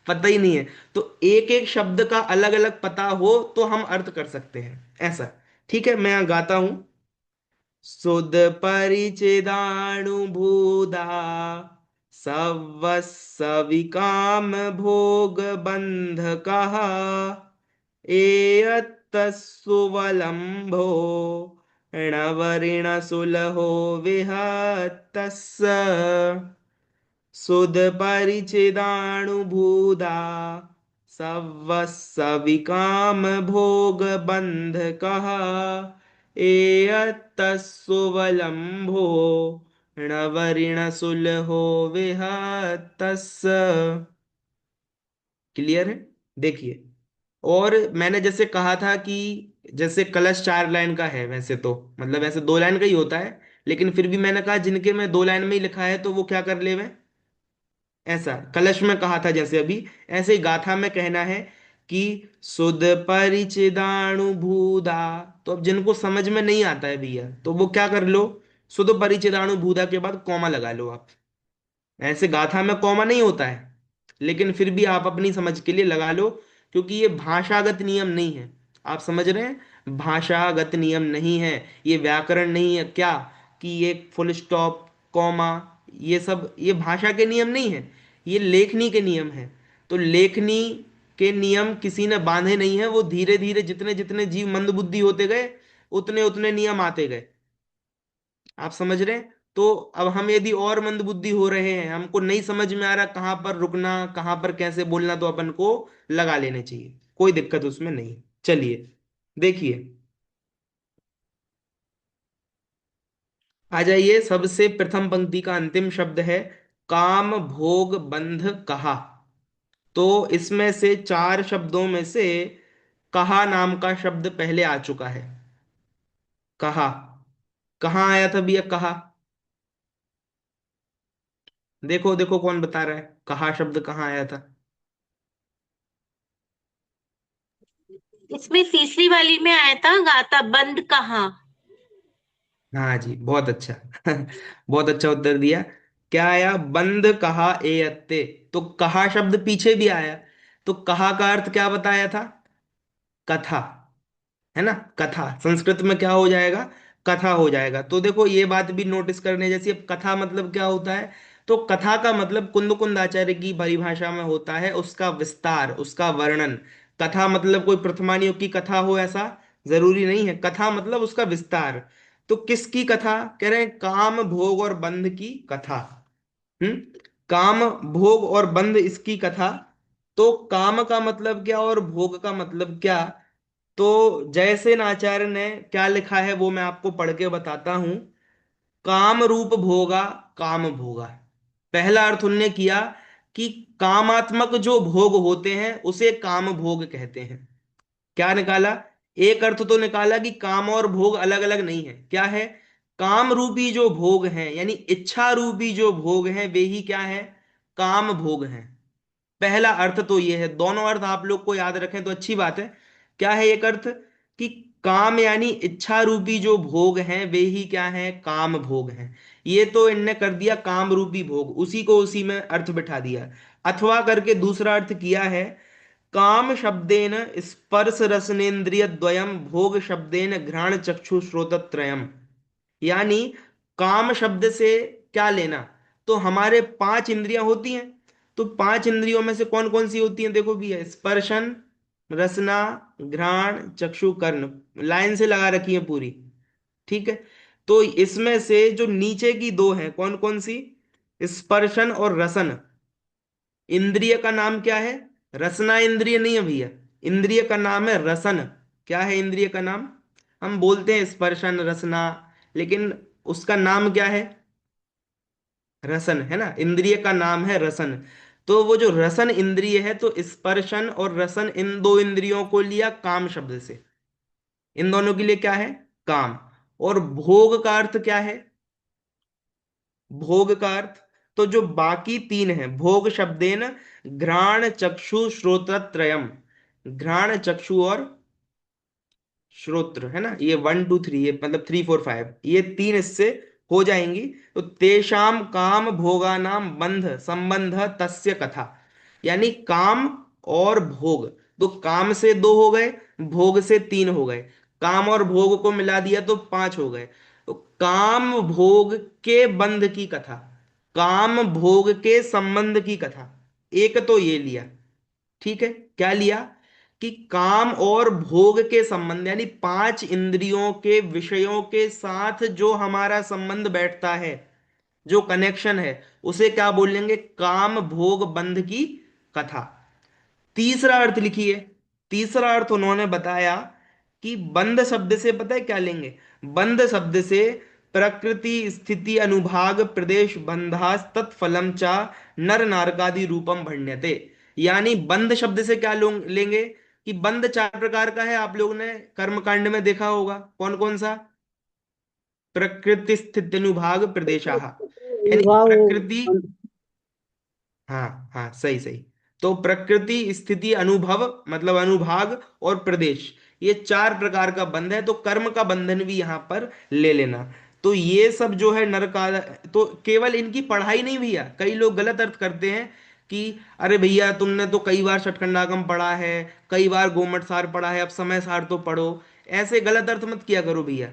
पता ही नहीं है। तो एक एक शब्द का अलग अलग पता हो तो हम अर्थ कर सकते हैं ऐसा। ठीक है, मैं यहाँ गाता हूं। सुद परिचिदानुभूदा सवस्सविकाम भोग बंध कहा। एयत्तस्सुवलम्भो णवरिणसुलहो विहतस्य। सुदपरिचिदानुभूदा सवस्सविकाम भोग बंध कहा। एयत्तस्सुवलम्भो णवरिणसुलहो विहतस्य। क्लियर है? देखिए। और मैंने जैसे कहा था कि जैसे कलश 4 लाइन का है, वैसे तो मतलब वैसे 2 लाइन का ही होता है, लेकिन फिर भी मैंने कहा जिनके में 2 लाइन में ही लिखा है तो वो क्या कर ले में। ऐसा कलश में कहा था जैसे अभी, ऐसे ही गाथा में कहना है कि सुध परिचिदानुभूदा। तो अब जिनको समझ में नहीं आता है भैया तो वो क्या कर लो, सुध परिचिदानुभूदा के बाद कॉमा लगा लो आप। ऐसे गाथा में कॉमा नहीं होता है, लेकिन फिर भी आप अपनी समझ के लिए लगा लो, क्योंकि ये भाषागत नियम नहीं है। आप समझ रहे हैं? भाषागत नियम नहीं है, ये व्याकरण नहीं है क्या कि ये फुल स्टॉप कॉमा ये सब ये भाषा के नियम नहीं है, ये लेखनी के नियम है। तो लेखनी के नियम किसी ने बांधे नहीं है, वो धीरे धीरे जितने जितने जीव मंदबुद्धि होते गए उतने उतने नियम आते गए। आप समझ रहे हैं? तो अब हम यदि और मंदबुद्धि हो रहे हैं, हमको नहीं समझ में आ रहा कहाँ पर रुकना कहाँ पर कैसे बोलना, तो अपन को लगा लेने चाहिए, कोई दिक्कत उसमें नहीं। चलिए देखिए, आ जाइए। सबसे प्रथम पंक्ति का अंतिम शब्द है काम भोग बंध कहा। तो इसमें से 4 शब्दों में से कहा नाम का शब्द पहले आ चुका है। कहा कहाँ आया था भैया? कहा देखो देखो कौन बता रहा है कहा शब्द कहाँ आया था? इसमें तीसरी वाली में आया था गाता बंद कहाँ। हाँ जी, बहुत अच्छा। बहुत अच्छा उत्तर दिया। क्या आया? बंद कहा ए अत्ते। तो कहा शब्द पीछे भी आया। तो कहा का अर्थ क्या बताया था? कथा, है ना? कथा संस्कृत में क्या हो जाएगा? कथा हो जाएगा। तो देखो ये बात भी नोटिस करने जैसी। अब कथा मतलब क्या होता है? तो कथा का मतलब कुंद कुंद आचार्य की परिभाषा में होता है उसका विस्तार, उसका वर्णन। कथा मतलब कोई प्रथमा युग की कथा हो ऐसा जरूरी नहीं है। कथा मतलब उसका विस्तार। तो किसकी कथा कह रहे हैं? काम भोग और बंध की कथा। हम्म। काम भोग और बंध इसकी कथा। तो काम का मतलब क्या और भोग का मतलब क्या? तो जयसेन आचार्य ने क्या लिखा है वो मैं आपको पढ़ के बताता हूं। काम रूप भोगा काम भोगा। पहला अर्थ उनने किया कि कामात्मक जो भोग होते हैं उसे काम भोग कहते हैं। क्या निकाला? एक अर्थ तो निकाला कि काम और भोग अलग अलग नहीं है। क्या है? काम रूपी जो भोग हैं यानी इच्छा रूपी जो भोग हैं वे ही क्या है? काम भोग हैं। पहला अर्थ तो ये है। दोनों अर्थ आप लोग को याद रखें तो अच्छी बात है। क्या है एक अर्थ? कि काम यानी इच्छा रूपी जो भोग हैं वे ही क्या है? काम भोग हैं। ये तो इनने कर दिया काम रूपी भोग, उसी को उसी में अर्थ बिठा दिया। अथवा करके दूसरा अर्थ किया है काम शब्देन स्पर्श रसनेन्द्रिय द्वयम भोग शब्देन घ्राण चक्षु श्रोतत्रयम। यानी काम शब्द से क्या लेना? तो हमारे 5 इंद्रियां होती हैं, तो 5 इंद्रियों में से कौन कौन सी होती हैं देखो भैया, स्पर्शन, रसना, घ्राण, चक्षु, कर्ण, लाइन से लगा रखी है पूरी। ठीक है, तो इसमें से जो नीचे की दो हैं कौन कौन सी, स्पर्शन और रसन, इंद्रिय का नाम क्या है, रसना इंद्रिय नहीं है भैया, इंद्रिय का नाम है रसन। क्या है इंद्रिय का नाम, हम बोलते हैं स्पर्शन रसना, लेकिन उसका नाम क्या है, रसन है ना, इंद्रिय का नाम है रसन। तो वो जो रसन इंद्रिय है, तो स्पर्शन और रसन इन दो इंद्रियों को लिया काम शब्द से, इन दोनों के लिए क्या है, काम। और भोग का अर्थ क्या है, भोग का अर्थ, तो जो बाकी तीन है भोग शब्देन घ्राण चक्षु श्रोत्रत्रयम, घ्राण चक्षु और श्रोत्र है ना, ये 1 2 3, ये मतलब 3 4 5, ये तीन इससे हो जाएंगी। तो तेषाम काम भोगानाम बंध संबंध तस्य कथा, यानी काम और भोग, तो काम से दो हो गए, भोग से तीन हो गए, काम और भोग को मिला दिया तो 5 हो गए। तो काम भोग के बंध की कथा, काम भोग के संबंध की कथा, एक तो ये लिया। ठीक है, क्या लिया कि काम और भोग के संबंध, यानी 5 इंद्रियों के विषयों के साथ जो हमारा संबंध बैठता है, जो कनेक्शन है, उसे क्या बोलेंगे, काम भोग बंध की कथा। तीसरा अर्थ लिखिए, तीसरा अर्थ उन्होंने बताया कि बंध शब्द से पता है क्या लेंगे, बंध शब्द से प्रकृति स्थिति अनुभाग प्रदेश बंधास तत्फलम चा नर नारकादि रूपम भण्यते। यानी बंध शब्द से क्या लेंगे कि बंध 4 प्रकार का है, आप लोगों ने कर्मकांड में देखा होगा, कौन कौन सा, प्रकृति स्थिति अनुभाग प्रदेशाह, यानी विवाह प्रकृति, हाँ हाँ सही सही, तो प्रकृति स्थिति अनुभव मतलब अनुभाग और प्रदेश, ये 4 प्रकार का बंध है, तो कर्म का बंधन भी यहां पर ले लेना। तो ये सब जो है नरका, तो केवल इनकी पढ़ाई नहीं भैया, कई लोग गलत अर्थ करते हैं कि अरे भैया तुमने तो कई बार षटखंडागम पढ़ा है, कई बार गोमट सार पढ़ा है, अब समय सार तो पढ़ो। ऐसे गलत अर्थ मत किया करो भैया,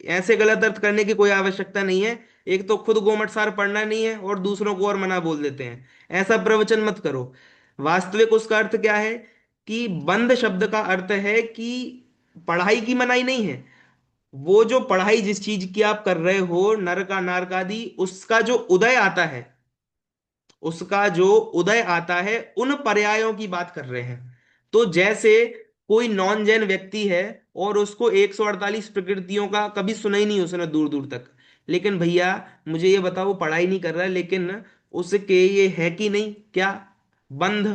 ऐसे गलत अर्थ करने की कोई आवश्यकता नहीं है। एक तो खुद गोमट सार पढ़ना नहीं है और दूसरों को और मना बोल देते हैं, ऐसा प्रवचन मत करो। वास्तविक उसका अर्थ क्या है कि बंद शब्द का अर्थ है कि पढ़ाई की मनाही नहीं है, वो जो पढ़ाई जिस चीज की आप कर रहे हो नर का नारकादि, उसका जो उदय आता है, उसका जो उदय आता है उन पर्यायों की बात कर रहे हैं। तो जैसे कोई नॉन जैन व्यक्ति है और उसको 148 प्रकृतियों का कभी सुना ही नहीं उसने दूर दूर तक, लेकिन भैया मुझे ये बताओ वो पढ़ाई नहीं कर रहा है, लेकिन उसके ये है कि नहीं, क्या बंध,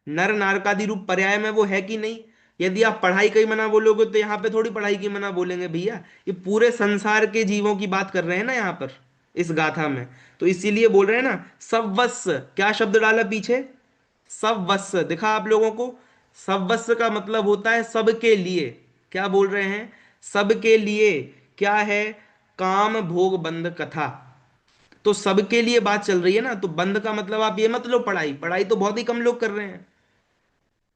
नर नारकादि रूप पर्याय में वो है कि नहीं। यदि आप पढ़ाई की मना बोलोगे तो यहाँ पे थोड़ी पढ़ाई की मना बोलेंगे भैया, ये पूरे संसार के जीवों की बात कर रहे हैं ना यहाँ पर इस गाथा में। तो इसीलिए बोल रहे हैं ना, सवस्स, क्या शब्द डाला पीछे, सवस्स दिखा आप लोगों को, सवस्स का मतलब होता है सबके लिए। क्या बोल रहे हैं, सबके लिए, क्या है, काम भोग बंध कथा। तो सबके लिए बात चल रही है ना, तो बंध का मतलब आप ये मत लो पढ़ाई, पढ़ाई तो बहुत ही कम लोग कर रहे हैं,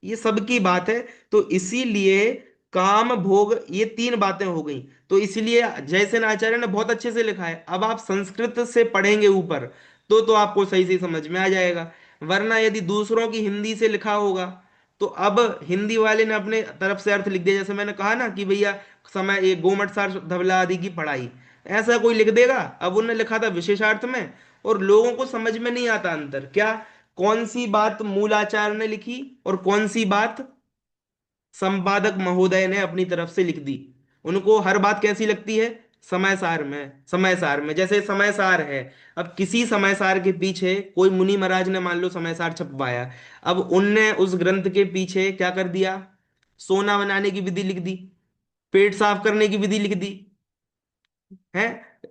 ये सबकी बात है। तो इसीलिए काम भोग ये 3 बातें हो गई। तो इसीलिए जयसेन आचार्य ने बहुत अच्छे से लिखा है, अब आप संस्कृत से पढ़ेंगे ऊपर तो आपको सही से समझ में आ जाएगा, वरना यदि दूसरों की हिंदी से लिखा होगा तो अब हिंदी वाले ने अपने तरफ से अर्थ लिख दिया, जैसे मैंने कहा ना कि भैया समय ये गोमट सार धवला आदि की पढ़ाई, ऐसा कोई लिख देगा, अब उन्होंने लिखा था विशेषार्थ में, और लोगों को समझ में नहीं आता अंतर, क्या कौन सी बात मूलाचार्य ने लिखी और कौन सी बात संपादक महोदय ने अपनी तरफ से लिख दी। उनको हर बात कैसी लगती है, समय सार में, समय सार में, जैसे समय सार है, अब किसी समय सार के पीछे कोई मुनि महाराज ने मान लो समय सार छपवाया, अब उनने उस ग्रंथ के पीछे क्या कर दिया, सोना बनाने की विधि लिख दी, पेट साफ करने की विधि लिख दी है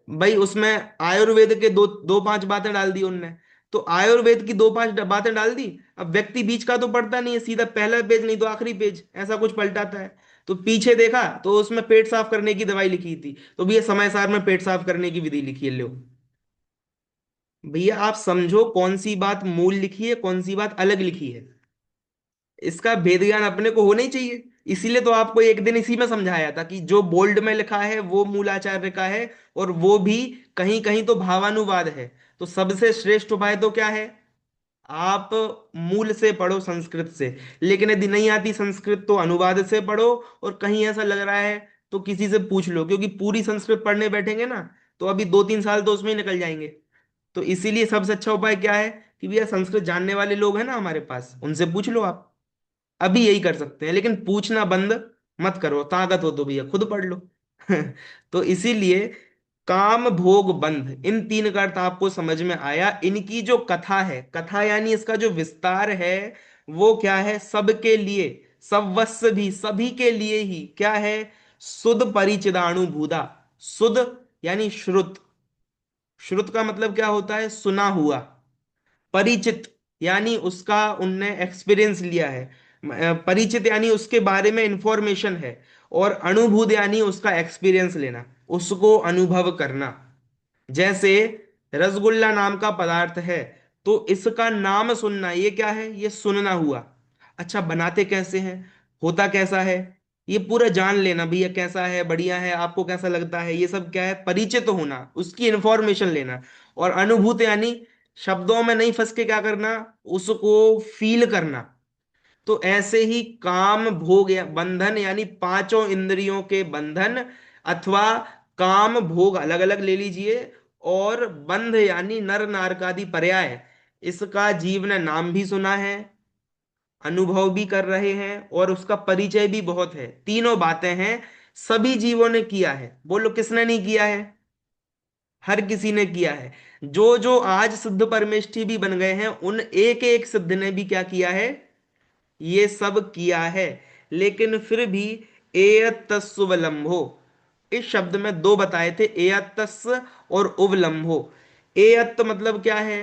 भाई, उसमें आयुर्वेद के दो दो 5 बातें डाल दी उनने। तो आयुर्वेद की 2 5 बातें डाल दी, अब व्यक्ति बीच का तो पढ़ता नहीं है, सीधा पहला पेज नहीं तो आखिरी पेज ऐसा कुछ पलटाता है, तो पीछे देखा तो उसमें पेट साफ करने की दवाई लिखी थी, तो भैया समय सार में पेट साफ करने की विधि लिखी है, लो भैया आप समझो कौन सी बात मूल लिखी है, कौन सी बात अलग लिखी है, इसका भेद ज्ञान अपने को होना ही चाहिए। इसीलिए तो आपको एक दिन इसी में समझाया था कि जो बोल्ड में लिखा है वो मूलाचार्य का है, और वो भी कहीं कहीं तो भावानुवाद है। तो सबसे श्रेष्ठ उपाय तो क्या है, आप मूल से पढ़ो संस्कृत से, लेकिन यदि नहीं आती संस्कृत तो अनुवाद से पढ़ो, और कहीं ऐसा लग रहा है तो किसी से पूछ लो, क्योंकि पूरी संस्कृत पढ़ने बैठेंगे ना तो अभी 2-3 साल तो उसमें ही निकल जाएंगे। तो इसीलिए सबसे अच्छा उपाय क्या है कि भैया संस्कृत जानने वाले लोग हैं ना हमारे पास, उनसे पूछ लो आप। अभी यही कर सकते हैं, लेकिन पूछना बंद मत करो, ताकत हो तो भैया खुद पढ़ लो। तो इसीलिए काम भोग बंध, इन तीन का अर्थ आपको समझ में आया। इनकी जो कथा है, कथा यानी इसका जो विस्तार है, वो क्या है, सबके लिए, सबवस्व भी, सभी के लिए ही क्या है, सुध परिचिदानुभूता। सुध यानी श्रुत, श्रुत का मतलब क्या होता है, सुना हुआ। परिचित यानी उसका उनने एक्सपीरियंस लिया है। परिचित यानी उसके बारे में इंफॉर्मेशन है। और अनुभूत यानी उसका एक्सपीरियंस लेना, उसको अनुभव करना। जैसे रसगुल्ला नाम का पदार्थ है, तो इसका नाम सुनना, ये क्या है, ये सुनना हुआ। अच्छा बनाते कैसे हैं, होता कैसा है, ये पूरा जान लेना, भैया कैसा है, बढ़िया है, आपको कैसा लगता है, ये सब क्या है, परिचित होना, उसकी इंफॉर्मेशन लेना। और अनुभूत यानी शब्दों में नहीं फंस के क्या करना, उसको फील करना। तो ऐसे ही काम भोग या बंधन यानी पांचों इंद्रियों के बंधन, अथवा काम भोग अलग अलग ले लीजिए, और बंध यानी नर नारकादि पर्याय, इसका जीव ने नाम भी सुना है, अनुभव भी कर रहे हैं, और उसका परिचय भी बहुत है। तीनों बातें हैं, सभी जीवों ने किया है। बोलो किसने नहीं किया है, हर किसी ने किया है। जो जो आज सिद्ध परमेष्ठी भी बन गए हैं, उन एक एक सिद्ध ने भी क्या किया है, ये सब किया है। लेकिन फिर भी एयतस्स उवलंभो, इस शब्द में दो बताए थे, एयतस्स और उवलंभो। एयत मतलब क्या है,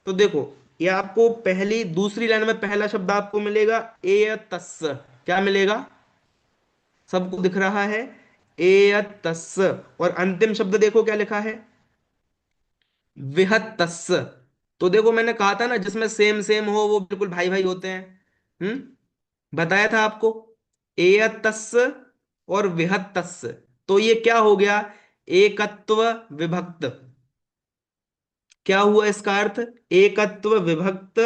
तो देखो, ये आपको पहली दूसरी लाइन में पहला शब्द आपको मिलेगा एयतस्स, क्या मिलेगा, सबको दिख रहा है, एयतस्स। और अंतिम शब्द देखो क्या लिखा है, विहतस्स। तो देखो मैंने कहा था ना, जिसमें सेम सेम हो वो बिल्कुल भाई भाई होते हैं। बताया था आपको, एयतस्स और विहतस्स। तो ये क्या हो गया, एकत्व विभक्त। क्या हुआ इसका अर्थ, एकत्व विभक्त।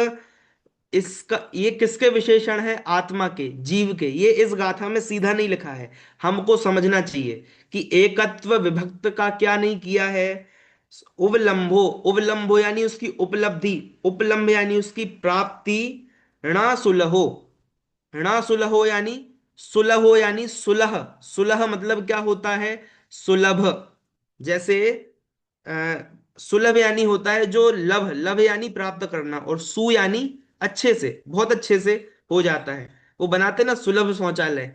इसका ये किसके विशेषण है, आत्मा के, जीव के। ये इस गाथा में सीधा नहीं लिखा है, हमको समझना चाहिए कि एकत्व विभक्त का क्या नहीं किया है। उवलंभो, उवलंभो यानी उसकी उपलब्धि, उपलम्भ यानी उसकी प्राप्ति। ऋणा सुलहो, ऋणा सुलहो यानी, सुलहो यानी सुलह, सुलह मतलब क्या होता है, सुलभ। जैसे सुलभ यानी होता है जो लभ, लभ यानी प्राप्त करना, और सु यानी अच्छे से, बहुत अच्छे से हो जाता है। वो बनाते ना सुलभ शौचालय,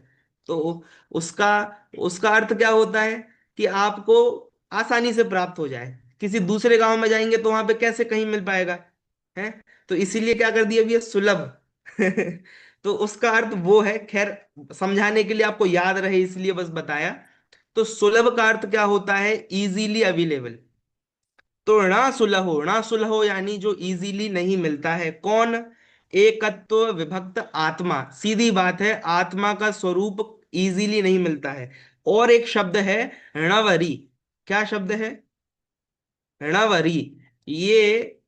तो उसका उसका अर्थ क्या होता है कि आपको आसानी से प्राप्त हो जाए। किसी दूसरे गांव में जाएंगे तो वहां पे कैसे कहीं मिल पाएगा, है। तो इसीलिए क्या कर दिया भैया, सुलभ। तो उसका अर्थ वो है, खैर समझाने के लिए आपको याद रहे इसलिए बस बताया। तो सुलभ का अर्थ क्या होता है, इजीली अवेलेबल। तो णा सुलहो, णा सुलहो यानी जो इजीली नहीं मिलता है, कौन, एकत्व विभक्त आत्मा। सीधी बात है, आत्मा का स्वरूप इजीली नहीं मिलता है। और एक शब्द है णवरी, क्या शब्द है, णवरी। ये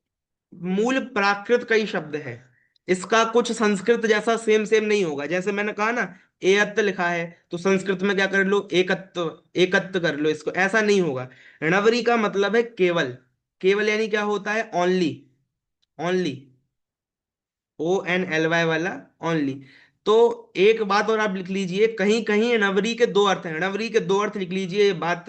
मूल प्राकृत का ही शब्द है, इसका कुछ संस्कृत जैसा सेम सेम नहीं होगा। जैसे मैंने कहा ना, एयत्त लिखा है, तो संस्कृत में क्या कर लो, एकत्व, एकत्व कर लो इसको, ऐसा नहीं होगा। ऋणवरी का मतलब है केवल, केवल यानी क्या होता है, ओनली, ओनली, ONLY वाला, ओनली। तो एक बात और आप लिख लीजिए, कहीं कहीं ऋणवरी के दो अर्थ हैं, ऋणवरी के दो अर्थ लिख लीजिए, ये बात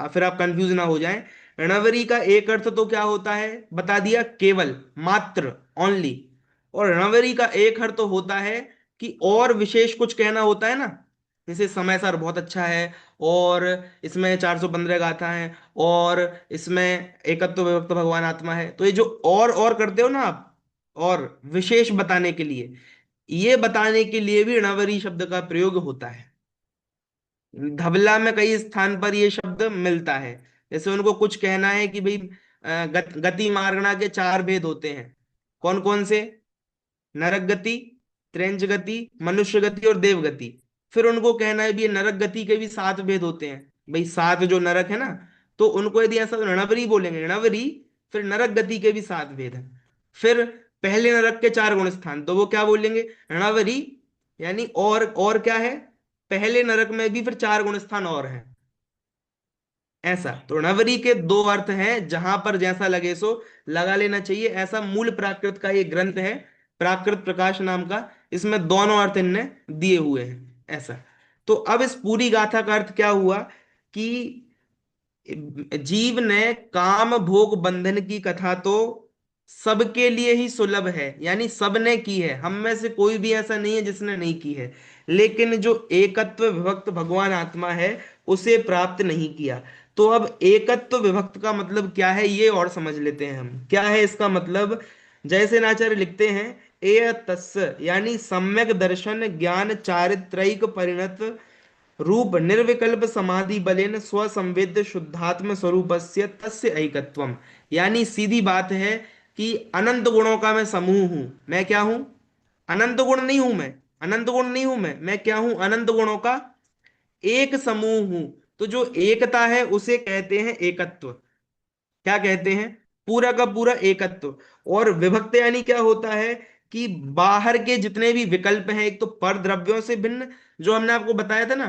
फिर आप कंफ्यूज ना हो जाएं। ऋणवरी का एक अर्थ तो क्या होता है, बता दिया, केवल, मात्र, ओनली। और ऋणवरी का एक अर्थ तो होता है कि और विशेष कुछ कहना होता है ना, जैसे समय सार बहुत अच्छा है, और इसमें 415 गाथा है, और इसमें एकत्व विभक्त भगवान आत्मा है। तो ये जो और करते हो ना आप, और विशेष बताने के लिए, ये बताने के लिए भी णवरी शब्द का प्रयोग होता है। धबला में कई स्थान पर ये शब्द मिलता है। जैसे उनको कुछ कहना है कि भाई गति मार्गणा के चार भेद होते हैं, कौन कौन से, नरक गति, त्रेंच गति, मनुष्य गति और देव गति। फिर उनको कहना है भी ये नरक गति के भी 7 भेद होते हैं, भाई 7 जो नरक है ना, तो उनको यदि ऐसा णवरी बोलेंगे, णवरी, फिर नरक गति के भी 7 भेद हैं। फिर पहले नरक के 4 गुण स्थान, तो वो क्या बोलेंगे, रणवरी, यानी और क्या है, पहले नरक में भी फिर 4 गुण स्थान और हैं। ऐसा तो रणवरी के 2 अर्थ हैं, जहां पर जैसा लगे सो लगा लेना चाहिए। ऐसा मूल प्राकृत का ये ग्रंथ है, प्राकृत प्रकाश नाम का, इसमें दोनों अर्थ इनने दिए हुए हैं। ऐसा तो अब इस पूरी गाथा का अर्थ क्या हुआ कि जीव ने काम भोग बंधन की कथा तो सबके लिए ही सुलभ है, यानी सबने की है, हम में से कोई भी ऐसा नहीं है जिसने नहीं की है, लेकिन जो एकत्व विभक्त भगवान आत्मा है उसे प्राप्त नहीं किया। तो अब एकत्व विभक्त का मतलब क्या है ये और समझ लेते हैं हम, क्या है इसका मतलब। जैसे नाचार्य लिखते हैं, एय तस्य, यानी सम्यक दर्शन ज्ञान चारित्रैक परिणत रूप निर्विकल्प समाधि बलेन स्वसंवेद्य शुद्धात्म स्वरूपस्य तस्य ऐकत्वम, यानी सीधी बात है कि अनंत गुणों का मैं समूह हूं। मैं क्या हूं, अनंत गुण नहीं हूं मैं, अनंत गुण नहीं हूं मैं क्या हूं, अनंत गुणों का एक समूह हूं। तो जो एकता है उसे कहते हैं एकत्व। क्या कहते हैं, पूरा का पूरा एकत्व। और विभक्त यानी क्या होता है कि बाहर के जितने भी विकल्प हैं, एक तो पर द्रव्यों से भिन्न, जो हमने आपको बताया था ना,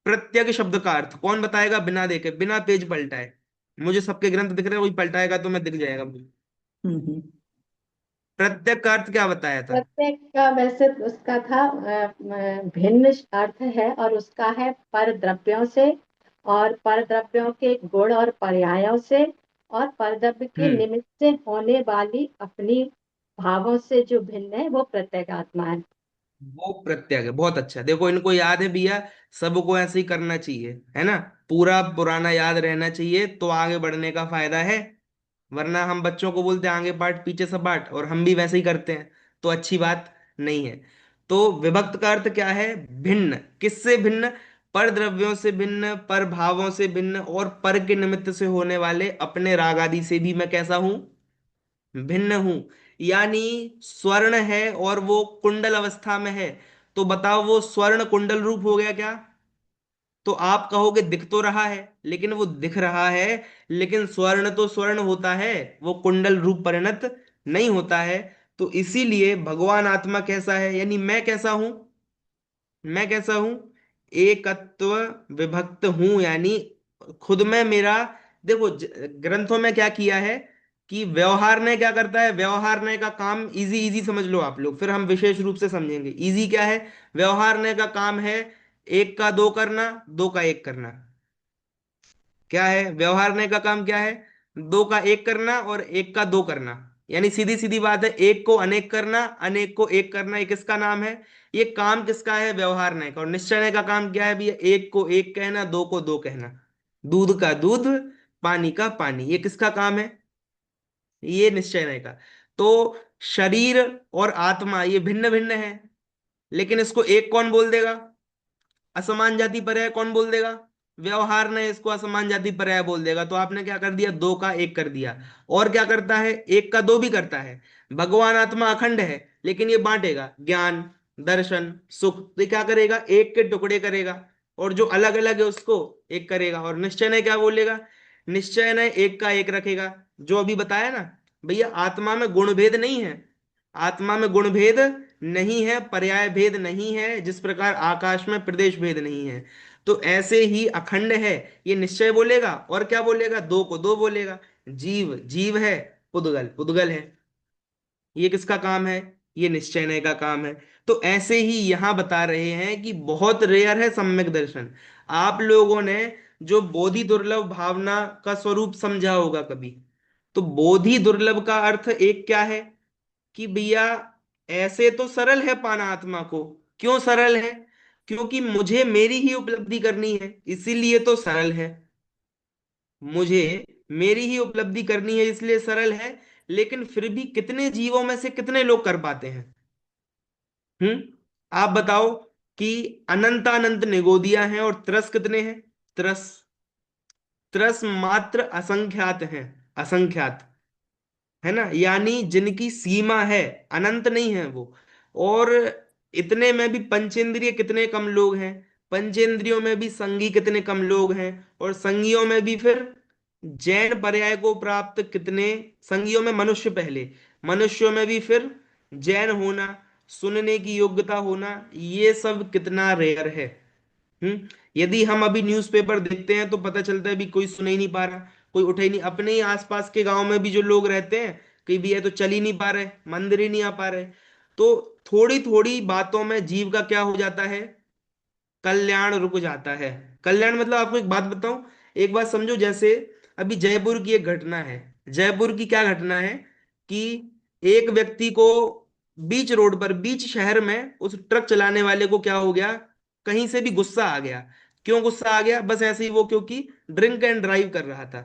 प्रत्येक शब्द का अर्थ कौन बताएगा, बिना देखे, बिना पेज पलटाए। मुझे सबके ग्रंथ दिख रहे हैं, कोई पलटाएगा तो मैं दिख जाएगा मुझे। हम्म। प्रत्येक का अर्थ क्या बताया था। प्रत्येक का वैसे उसका था भिन्न अर्थ है, और उसका है पर द्रव्यों से, और पर द्रव्यों के गुण और पर्यायों से, और पर द्रव्य के हम्म, निमित्त से होने वाली अपनी भावों से जो भिन्न है वो प्रत्येक आत्मा है। वो प्रत्येक है, बहुत अच्छा। देखो इनको याद है भैया, सबको ऐसे ही करना चाहिए, है ना, पूरा पुराना याद रहना चाहिए तो आगे बढ़ने का फायदा है। वरना हम बच्चों को बोलते हैं आगे बांट पीछे से बांट, और हम भी वैसे ही करते हैं, तो अच्छी बात नहीं है। तो विभक्त का अर्थ क्या है, भिन्न। किससे भिन्न, पर द्रव्यों से भिन्न, पर भावों से भिन्न, और पर के निमित्त से होने वाले अपने राग आदि से भी मैं कैसा हूं, भिन्न हूं। यानी स्वर्ण है और वो कुंडल अवस्था में है, तो बताओ वो स्वर्ण कुंडल रूप हो गया क्या। तो आप कहोगे दिख तो रहा है, लेकिन वो दिख रहा है, लेकिन स्वर्ण तो स्वर्ण होता है, वो कुंडल रूप परिणत नहीं होता है। तो इसीलिए भगवान आत्मा कैसा है, यानी मैं कैसा हूं, मैं कैसा हूं, एकत्व विभक्त हूं, यानी खुद में मेरा। देखो ग्रंथों में क्या किया है कि व्यवहार ने क्या करता है, व्यवहार ने का काम इजी इजी समझ लो आप लोग, फिर हम विशेष रूप से समझेंगे। इजी क्या है, व्यवहार ने का काम है एक का दो करना, दो का एक करना। क्या है व्यवहारने का काम, क्या है, दो का एक करना और एक का दो करना। यानी सीधी सीधी बात है, एक को अनेक करना, अनेक को एक करना, ये किसका नाम है, ये काम किसका है, व्यवहारने का। और निश्चयने का काम क्या है भैया, एक को एक कहना, दो को दो कहना, दूध का दूध, पानी का पानी, ये किसका काम है, ये निश्चयने का। तो शरीर और आत्मा ये भिन्न भिन्न है, लेकिन इसको एक कौन बोल देगा, असमान जाति पर्याय कौन बोल देगा, व्यवहार ने इसको असमान जाति पर्याय बोल देगा। तो आपने क्या कर दिया, दो का एक कर दिया। और क्या करता है, एक का दो भी करता है। भगवान आत्मा अखंड है, लेकिन ये बांटेगा, ज्ञान दर्शन सुख, तो ये क्या करेगा, एक के टुकड़े करेगा, और जो अलग अलग है उसको एक करेगा। और निश्चय ने क्या बोलेगा, निश्चय ने एक का एक रखेगा, जो अभी बताया ना भैया, आत्मा में गुण भेद नहीं है, आत्मा में गुण भेद नहीं है, पर्याय भेद नहीं है, जिस प्रकार आकाश में प्रदेश भेद नहीं है। तो ऐसे ही अखंड है, ये निश्चय बोलेगा, और क्या बोलेगा, दो को दो बोलेगा। जीव जीव है, पुद्गल पुद्गल है, ये किसका काम है, ये निश्चयने का काम है। तो ऐसे ही यहां बता रहे हैं कि बहुत रेयर है सम्यक दर्शन। आप लोगों ने जो बोधि दुर्लभ भावना का स्वरूप समझा होगा कभी, तो बोधि दुर्लभ का अर्थ एक क्या है कि भैया ऐसे तो सरल है पाना आत्मा को। क्यों सरल है, क्योंकि मुझे मेरी ही उपलब्धि करनी है, इसीलिए तो सरल है। मुझे मेरी ही उपलब्धि करनी है इसलिए सरल है। लेकिन फिर भी कितने जीवों में से कितने लोग कर पाते हैं, आप बताओ कि अनंतानंत निगोदिया हैं और त्रस कितने हैं, त्रस, त्रस मात्र असंख्यात हैं, असंख्यात, है ना, यानी जिनकी सीमा है, अनंत नहीं है वो। और इतने में भी पंचेंद्रिय कितने कम लोग हैं, पंचेंद्रियों में भी संगी कितने कम लोग हैं, और संगियों में भी फिर जैन पर्याय को प्राप्त कितने, संगियों में मनुष्य पहले, मनुष्यों में भी फिर जैन होना, सुनने की योग्यता होना, ये सब कितना रेयर है। यदि हम अभी न्यूज़पेपर देखते हैं तो पता चलता है भी कोई सुन ही नहीं पा रहा, कोई उठ ही नहीं। अपने ही आसपास के गांव में भी जो लोग रहते हैं, कई भी है तो चल ही नहीं पा रहे, मंदिर ही नहीं आ पा रहे। तो थोड़ी थोड़ी बातों में जीव का क्या हो जाता है, कल्याण रुक जाता है। कल्याण मतलब आपको एक बात बताऊं, एक बात समझो। जैसे अभी जयपुर की एक घटना है। जयपुर की क्या घटना है कि एक व्यक्ति को बीच रोड पर, बीच शहर में, उस ट्रक चलाने वाले को क्या हो गया, कहीं से भी गुस्सा आ गया। क्यों गुस्सा आ गया? बस ऐसे ही, वो क्योंकि ड्रिंक एंड ड्राइव कर रहा था,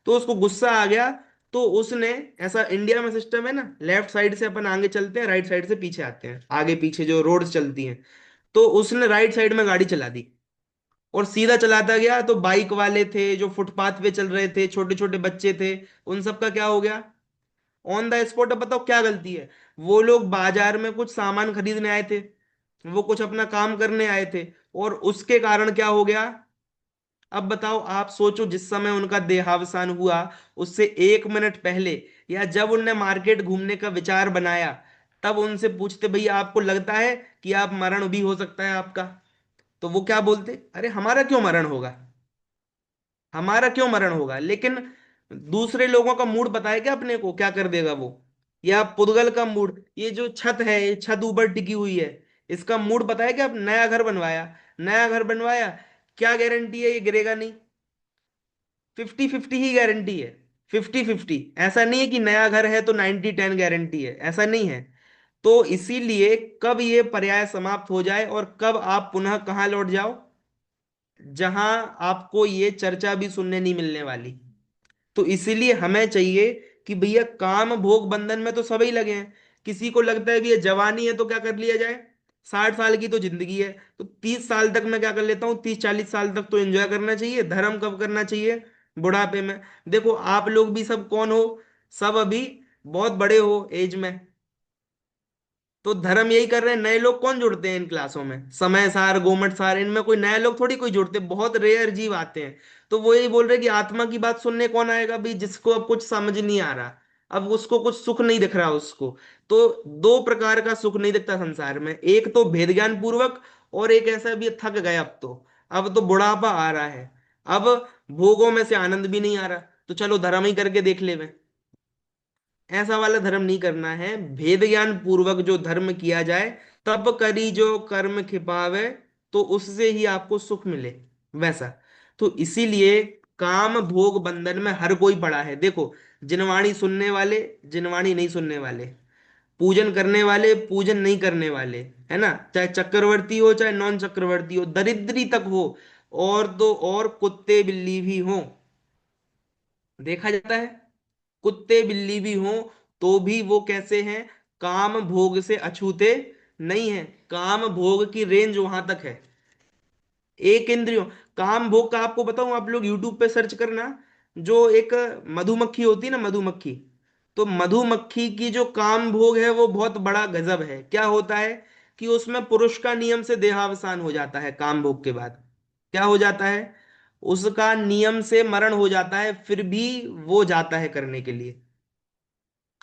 तो उसको गुस्सा आ गया। तो उसने, ऐसा इंडिया में सिस्टम है ना, लेफ्ट साइड से अपन आगे चलते हैं, राइट साइड से पीछे आते हैं, आगे पीछे जो रोड्स चलती हैं। तो उसने राइट साइड में गाड़ी चला दी और सीधा चलाता गया। तो बाइक वाले थे जो फुटपाथ पे चल रहे थे, छोटे छोटे बच्चे थे, उन सब का क्या हो गया, ऑन द स्पॉट। अब बताओ क्या गलती है? वो लोग बाजार में कुछ सामान खरीदने आए थे, वो कुछ अपना काम करने आए थे, और उसके कारण क्या हो गया? अब बताओ, आप सोचो, जिस समय उनका देहावसान हुआ उससे 1 मिनट पहले, या जब उनने मार्केट घूमने का विचार बनाया, तब उनसे पूछते भैया आपको लगता है कि आप मरण भी हो सकता है आपका? तो वो क्या बोलते, अरे हमारा क्यों मरण होगा, हमारा क्यों मरण होगा। लेकिन दूसरे लोगों का मूड पता है क्या अपने को क्या कर देगा वो? या पुद्गल का मूड, ये जो छत है, ये छत ऊपर टिकी हुई है, इसका मूड पता है क्या? अब नया घर बनवाया, नया घर बनवाया, क्या गारंटी है ये गिरेगा नहीं? 50-50 ही गारंटी है। 50-50, ऐसा नहीं है कि नया घर है तो 90-10 गारंटी है, ऐसा नहीं है। तो इसीलिए कब ये पर्याय समाप्त हो जाए और कब आप पुनः कहाँ लौट जाओ, जहां आपको ये चर्चा भी सुनने नहीं मिलने वाली। तो इसीलिए हमें चाहिए कि भैया, काम भोग बंधन में तो सभी लगे हैं। किसी को लगता है भैया जवानी है तो क्या कर लिया जाए, 60 साल की तो जिंदगी है, तो 30 साल तक मैं क्या कर लेता हूँ, 30-40 साल तक तो एंजॉय करना चाहिए। धर्म कब करना चाहिए? बुढ़ापे में। देखो आप लोग भी सब कौन हो, सब अभी बहुत बड़े हो एज में, तो धर्म यही कर रहे हैं। नए लोग कौन जुड़ते हैं इन क्लासों में? समय सार, गोमट सार, इनमें कोई नए लोग थोड़ी कोई जुड़ते, बहुत रेयर जीव आते हैं। तो वो यही बोल रहे हैं कि आत्मा की बात सुनने कौन आएगा भाई, जिसको अब कुछ समझ नहीं आ रहा, अब उसको कुछ सुख नहीं दिख रहा उसको। तो दो प्रकार का सुख नहीं दिखता संसार में, एक तो भेद ज्ञान पूर्वक, और एक ऐसा भी थक गए अब तो बुढ़ापा आ रहा है, अब भोगों में से आनंद भी नहीं आ रहा, तो चलो धर्म ही करके देख ले। ऐसा वाला धर्म नहीं करना है। भेद ज्ञान पूर्वक जो धर्म किया जाए, तब करी जो कर्म खिपावे, तो उससे ही आपको सुख मिले, वैसा। तो इसीलिए काम भोग बंधन में हर कोई पड़ा है। देखो, जिनवाणी सुनने वाले, जिनवाणी नहीं सुनने वाले, पूजन करने वाले, पूजन नहीं करने वाले, है ना, चाहे चक्रवर्ती हो चाहे नॉन चक्रवर्ती हो, दरिद्री तक हो, और तो और कुत्ते बिल्ली भी हो, देखा जाता है। कुत्ते बिल्ली भी हों तो भी वो कैसे हैं, काम भोग से अछूते नहीं है। काम भोग की रेंज वहां तक है, एक इंद्रियों। काम भोग का आपको बताऊं, आप लोग यूट्यूब पे सर्च करना, जो एक मधुमक्खी होती है ना, मधुमक्खी, तो मधुमक्खी की जो काम भोग है वो बहुत बड़ा गजब है। क्या होता है कि उसमें पुरुष का नियम से देहावसान हो जाता है, काम भोग के बाद क्या हो जाता है, उसका नियम से मरण हो जाता है, फिर भी वो जाता है करने के लिए।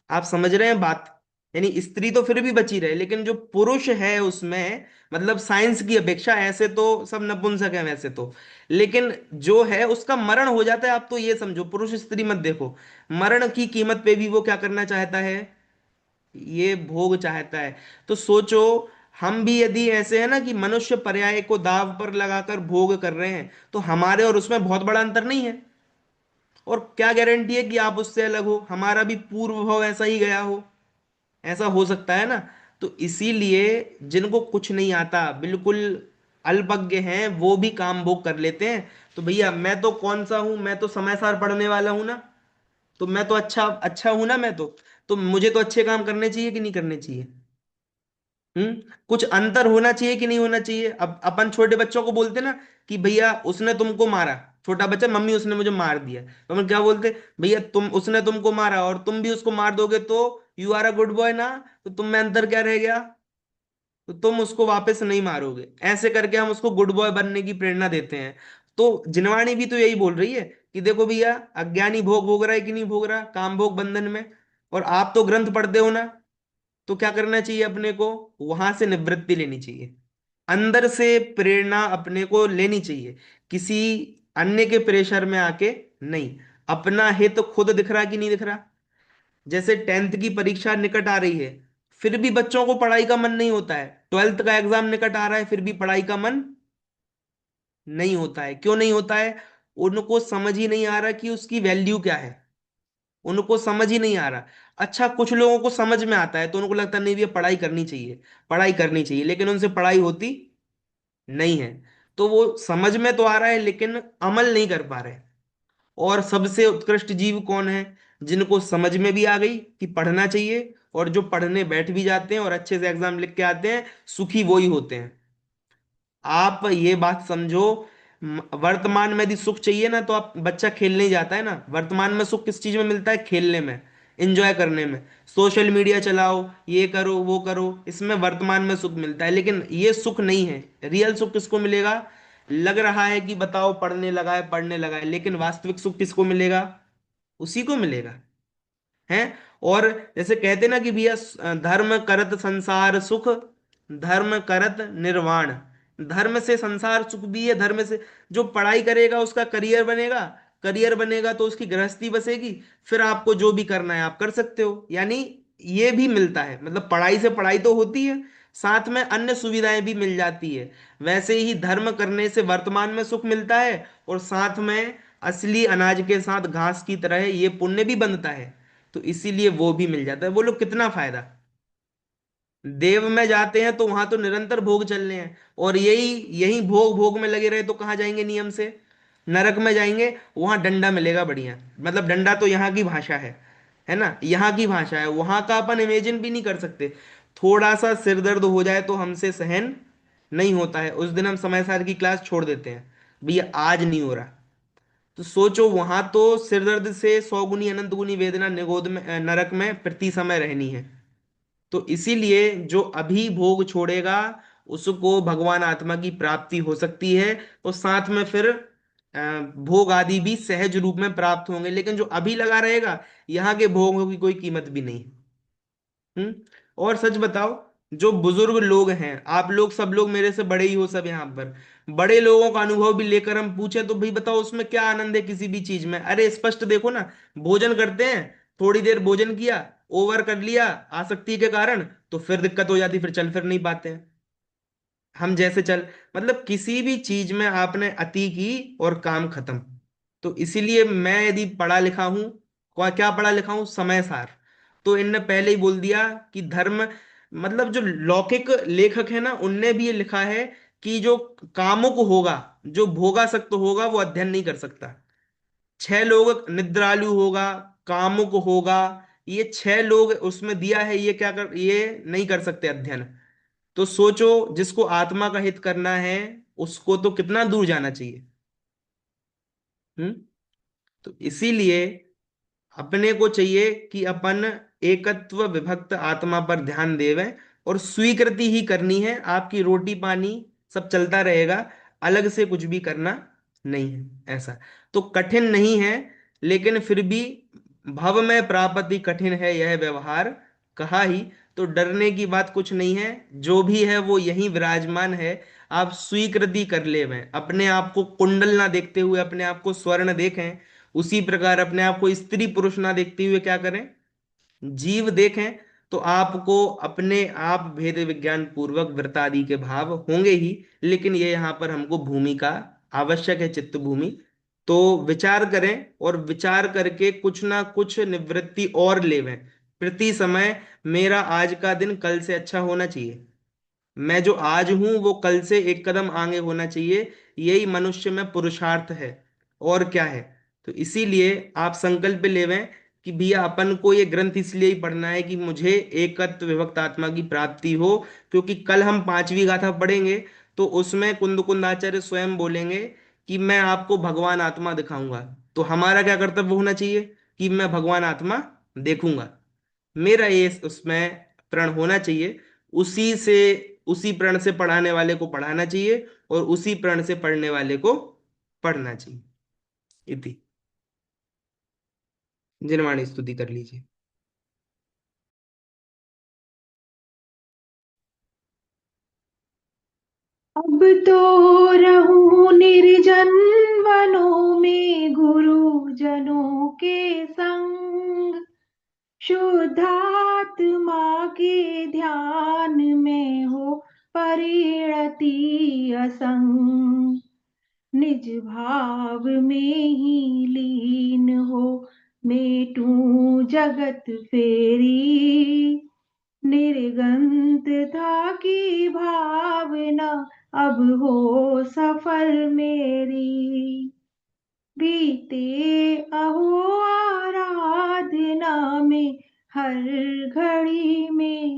आप समझ रहे हैं बात? यानी स्त्री तो फिर भी बची रहे, लेकिन जो पुरुष है उसमें, मतलब साइंस की अपेक्षा, ऐसे तो सब नपुंसक है वैसे तो, लेकिन जो है उसका मरण हो जाता है। आप तो ये समझो, पुरुष स्त्री मत देखो, मरण की कीमत पे भी वो क्या करना चाहता है, ये भोग चाहता है। तो सोचो, हम भी यदि ऐसे है ना कि मनुष्य पर्याय को दांव पर लगाकर भोग कर रहे हैं, तो हमारे और उसमें बहुत बड़ा अंतर नहीं है। और क्या गारंटी है कि आप उससे अलग हो, हमारा भी पूर्व भाव ऐसा ही गया हो, ऐसा हो सकता है ना। तो इसीलिए जिनको कुछ नहीं आता, बिल्कुल अल्पज्ञ हैं, वो भी काम भोग कर लेते हैं। तो भैया मैं तो कौन सा हूं, मैं तो समय सार पढ़ने वाला हूं ना, तो मैं तो अच्छा अच्छा हूं ना मैं तो मुझे तो अच्छे काम करने चाहिए कि नहीं करने चाहिए? कुछ अंतर होना चाहिए कि नहीं होना चाहिए? अब अपन छोटे बच्चों को बोलते ना कि भैया उसने तुमको मारा, छोटा बच्चा, मम्मी उसने मुझे मार दिया, तो अपन क्या बोलते, भैया तुम, उसने तुमको मारा और तुम भी उसको मार दोगे तो you are a good boy ना, तो तुम में अंतर क्या रह गया, तो तुम उसको वापस नहीं मारोगे। ऐसे करके हम उसको गुड बॉय बनने की प्रेरणा देते हैं। तो जिनवाणी भी तो यही बोल रही है कि देखो भैया, अज्ञानी भोग भोग रहा है कि नहीं भोग रहा, काम भोग बंधन में, और आप तो ग्रंथ पढ़ते हो ना, तो क्या करना चाहिए अपने को? वहां से निवृत्ति लेनी चाहिए, अंदर से प्रेरणा अपने को लेनी चाहिए, किसी अन्य के प्रेशर में आके नहीं। अपना हित खुद दिख रहा कि नहीं दिख रहा? जैसे 10th की परीक्षा निकट आ रही है, फिर भी बच्चों को पढ़ाई का मन नहीं होता है। 12th का एग्जाम निकट आ रहा है, फिर भी पढ़ाई का मन नहीं होता है। क्यों नहीं होता है? उनको समझ ही नहीं आ रहा कि उसकी वैल्यू क्या है, उनको समझ ही नहीं आ रहा। अच्छा, कुछ लोगों को समझ में आता है तो उनको लगता है नहीं, ये पढ़ाई करनी चाहिए, पढ़ाई करनी चाहिए, लेकिन उनसे पढ़ाई होती नहीं है। तो वो समझ में तो आ रहा है लेकिन अमल नहीं कर पा रहे। और सबसे उत्कृष्ट जीव कौन है? जिनको समझ में भी आ गई कि पढ़ना चाहिए, और जो पढ़ने बैठ भी जाते हैं और अच्छे से एग्जाम लिख के आते हैं, सुखी वो ही होते हैं। आप ये बात समझो, वर्तमान में यदि सुख चाहिए ना, तो आप बच्चा खेलने ही जाता है ना। वर्तमान में सुख किस चीज में मिलता है? खेलने में, एंजॉय करने में। सोशल मीडिया चलाओ, ये करो वो करो, इसमें वर्तमान में सुख मिलता है। लेकिन ये सुख नहीं है। रियल सुख किसको मिलेगा? लग रहा है कि बताओ पढ़ने लगा है, पढ़ने लगा है, लेकिन वास्तविक सुख किसको मिलेगा? उसी को मिलेगा। हैं? और जैसे कहते ना कि भैया, धर्म करत संसार सुख, धर्म करत निर्वाण। धर्म से संसार सुख भी है, धर्म से जो पढ़ाई करेगा उसका करियर बनेगा, करियर बनेगा तो उसकी गृहस्थी बसेगी, फिर आपको जो भी करना है आप कर सकते हो। यानी ये भी मिलता है, मतलब पढ़ाई से पढ़ाई तो होती है, साथ में अन्य सुविधाएं भी मिल जाती है। वैसे ही धर्म करने से वर्तमान में सुख मिलता है, और साथ में असली अनाज के साथ घास की तरह ये पुण्य भी बनता है, तो इसीलिए वो भी मिल जाता है। बोलो कितना फायदा। देव में जाते हैं तो वहां तो निरंतर भोग चल रहे हैं, और यही यही भोग भोग में लगे रहे तो कहाँ जाएंगे? नियम से नरक में जाएंगे। वहां डंडा मिलेगा बढ़िया, मतलब डंडा तो यहाँ की भाषा है ना, यहाँ की भाषा है, वहां का अपन इमेजिन भी नहीं कर सकते। थोड़ा सा सिर दर्द हो जाए तो हमसे सहन नहीं होता है, उस दिन हम समय सार की क्लास छोड़ देते हैं, भैया आज नहीं हो रहा। तो सोचो, वहां तो सिर दर्द से 100 गुनी अनंत गुनी वेदना निगोद में, नरक में प्रति समय रहनी है। तो इसीलिए जो अभी भोग छोड़ेगा उसको भगवान आत्मा की प्राप्ति हो सकती है, और साथ में फिर भोग आदि भी सहज रूप में प्राप्त होंगे। लेकिन जो अभी लगा रहेगा, यहाँ के भोगों की कोई कीमत भी नहीं। हम्म। और सच बताओ, जो बुजुर्ग लोग हैं, आप लोग सब लोग मेरे से बड़े ही हो सब यहाँ पर, बड़े लोगों का अनुभव भी लेकर हम पूछे तो भाई बताओ उसमें क्या आनंद है किसी भी चीज में? अरे स्पष्ट देखो ना, भोजन करते हैं, थोड़ी देर भोजन किया, ओवर कर लिया आसक्ति के कारण, तो फिर दिक्कत हो जाती, फिर चल फिर नहीं पाते हैं हम जैसे चल। मतलब किसी भी चीज में आपने अति की और काम खत्म। तो इसीलिए मैं यदि पढ़ा लिखा हूं, क्या पढ़ा लिखा हूं? समय सार। तो इनने पहले ही बोल दिया कि धर्म, मतलब जो लौकिक लेखक है ना, उनने भी ये लिखा है कि जो कामुक होगा, जो भोगासक्त होगा, वो अध्ययन नहीं कर सकता। 6 लोग, निद्रालु होगा, कामुक होगा, ये 6 लोग उसमें दिया है, ये क्या कर, ये नहीं कर सकते अध्ययन। तो सोचो, जिसको आत्मा का हित करना है उसको तो कितना दूर जाना चाहिए। हम्म। तो इसीलिए अपने को चाहिए कि अपन एकत्व विभक्त आत्मा पर ध्यान देवें, और स्वीकृति ही करनी है। आपकी रोटी पानी सब चलता रहेगा, अलग से कुछ भी करना नहीं है ऐसा। तो कठिन नहीं है, लेकिन फिर भी भव में प्रापति कठिन है यह व्यवहार, कहा ही। तो डरने की बात कुछ नहीं है, जो भी है वो यही विराजमान है। आप स्वीकृति कर ले में, अपने आप को कुंडल ना देखते हुए अपने आप को स्वर्ण देखें, उसी प्रकार अपने आप को स्त्री पुरुष ना देखते हुए क्या करें? जीव देखें। तो आपको अपने आप भेद विज्ञान पूर्वक वृत्तादि के भाव होंगे ही, लेकिन ये यहाँ पर हमको भूमि का आवश्यक है, चित्त भूमि। तो विचार करें, और विचार करके कुछ ना कुछ निवृत्ति और लेवें प्रति समय। मेरा आज का दिन कल से अच्छा होना चाहिए, मैं जो आज हूं वो कल से एक कदम आगे होना चाहिए। यही मनुष्य में पुरुषार्थ है, और क्या है? तो इसीलिए आप संकल्प लेवें कि भैया अपन को ये ग्रंथ इसलिए ही पढ़ना है कि मुझे एकत्व विभक्त आत्मा की प्राप्ति हो। क्योंकि कल हम 5वीं गाथा पढ़ेंगे, तो उसमें कुंद कुंद आचार्य स्वयं बोलेंगे कि मैं आपको भगवान आत्मा दिखाऊंगा। तो हमारा क्या कर्तव्य होना चाहिए? कि मैं भगवान आत्मा देखूंगा। मेरा ये उसमें प्रण होना चाहिए। उसी से, उसी प्रण से पढ़ाने वाले को पढ़ाना चाहिए, और उसी प्रण से पढ़ने वाले को पढ़ना चाहिए। इति। जिनवाणी स्तुति कर लीजिए। तो रहूं निर्जन वनों में गुरुजनों के संग, शुद्धात्मा के ध्यान में हो परिणति असंग, निज भाव में ही लीन हो मेटूं जगत फेरी, निर्गंतता की भावना अब हो सफल मेरी, बीते अहो आराधना में हर घड़ी में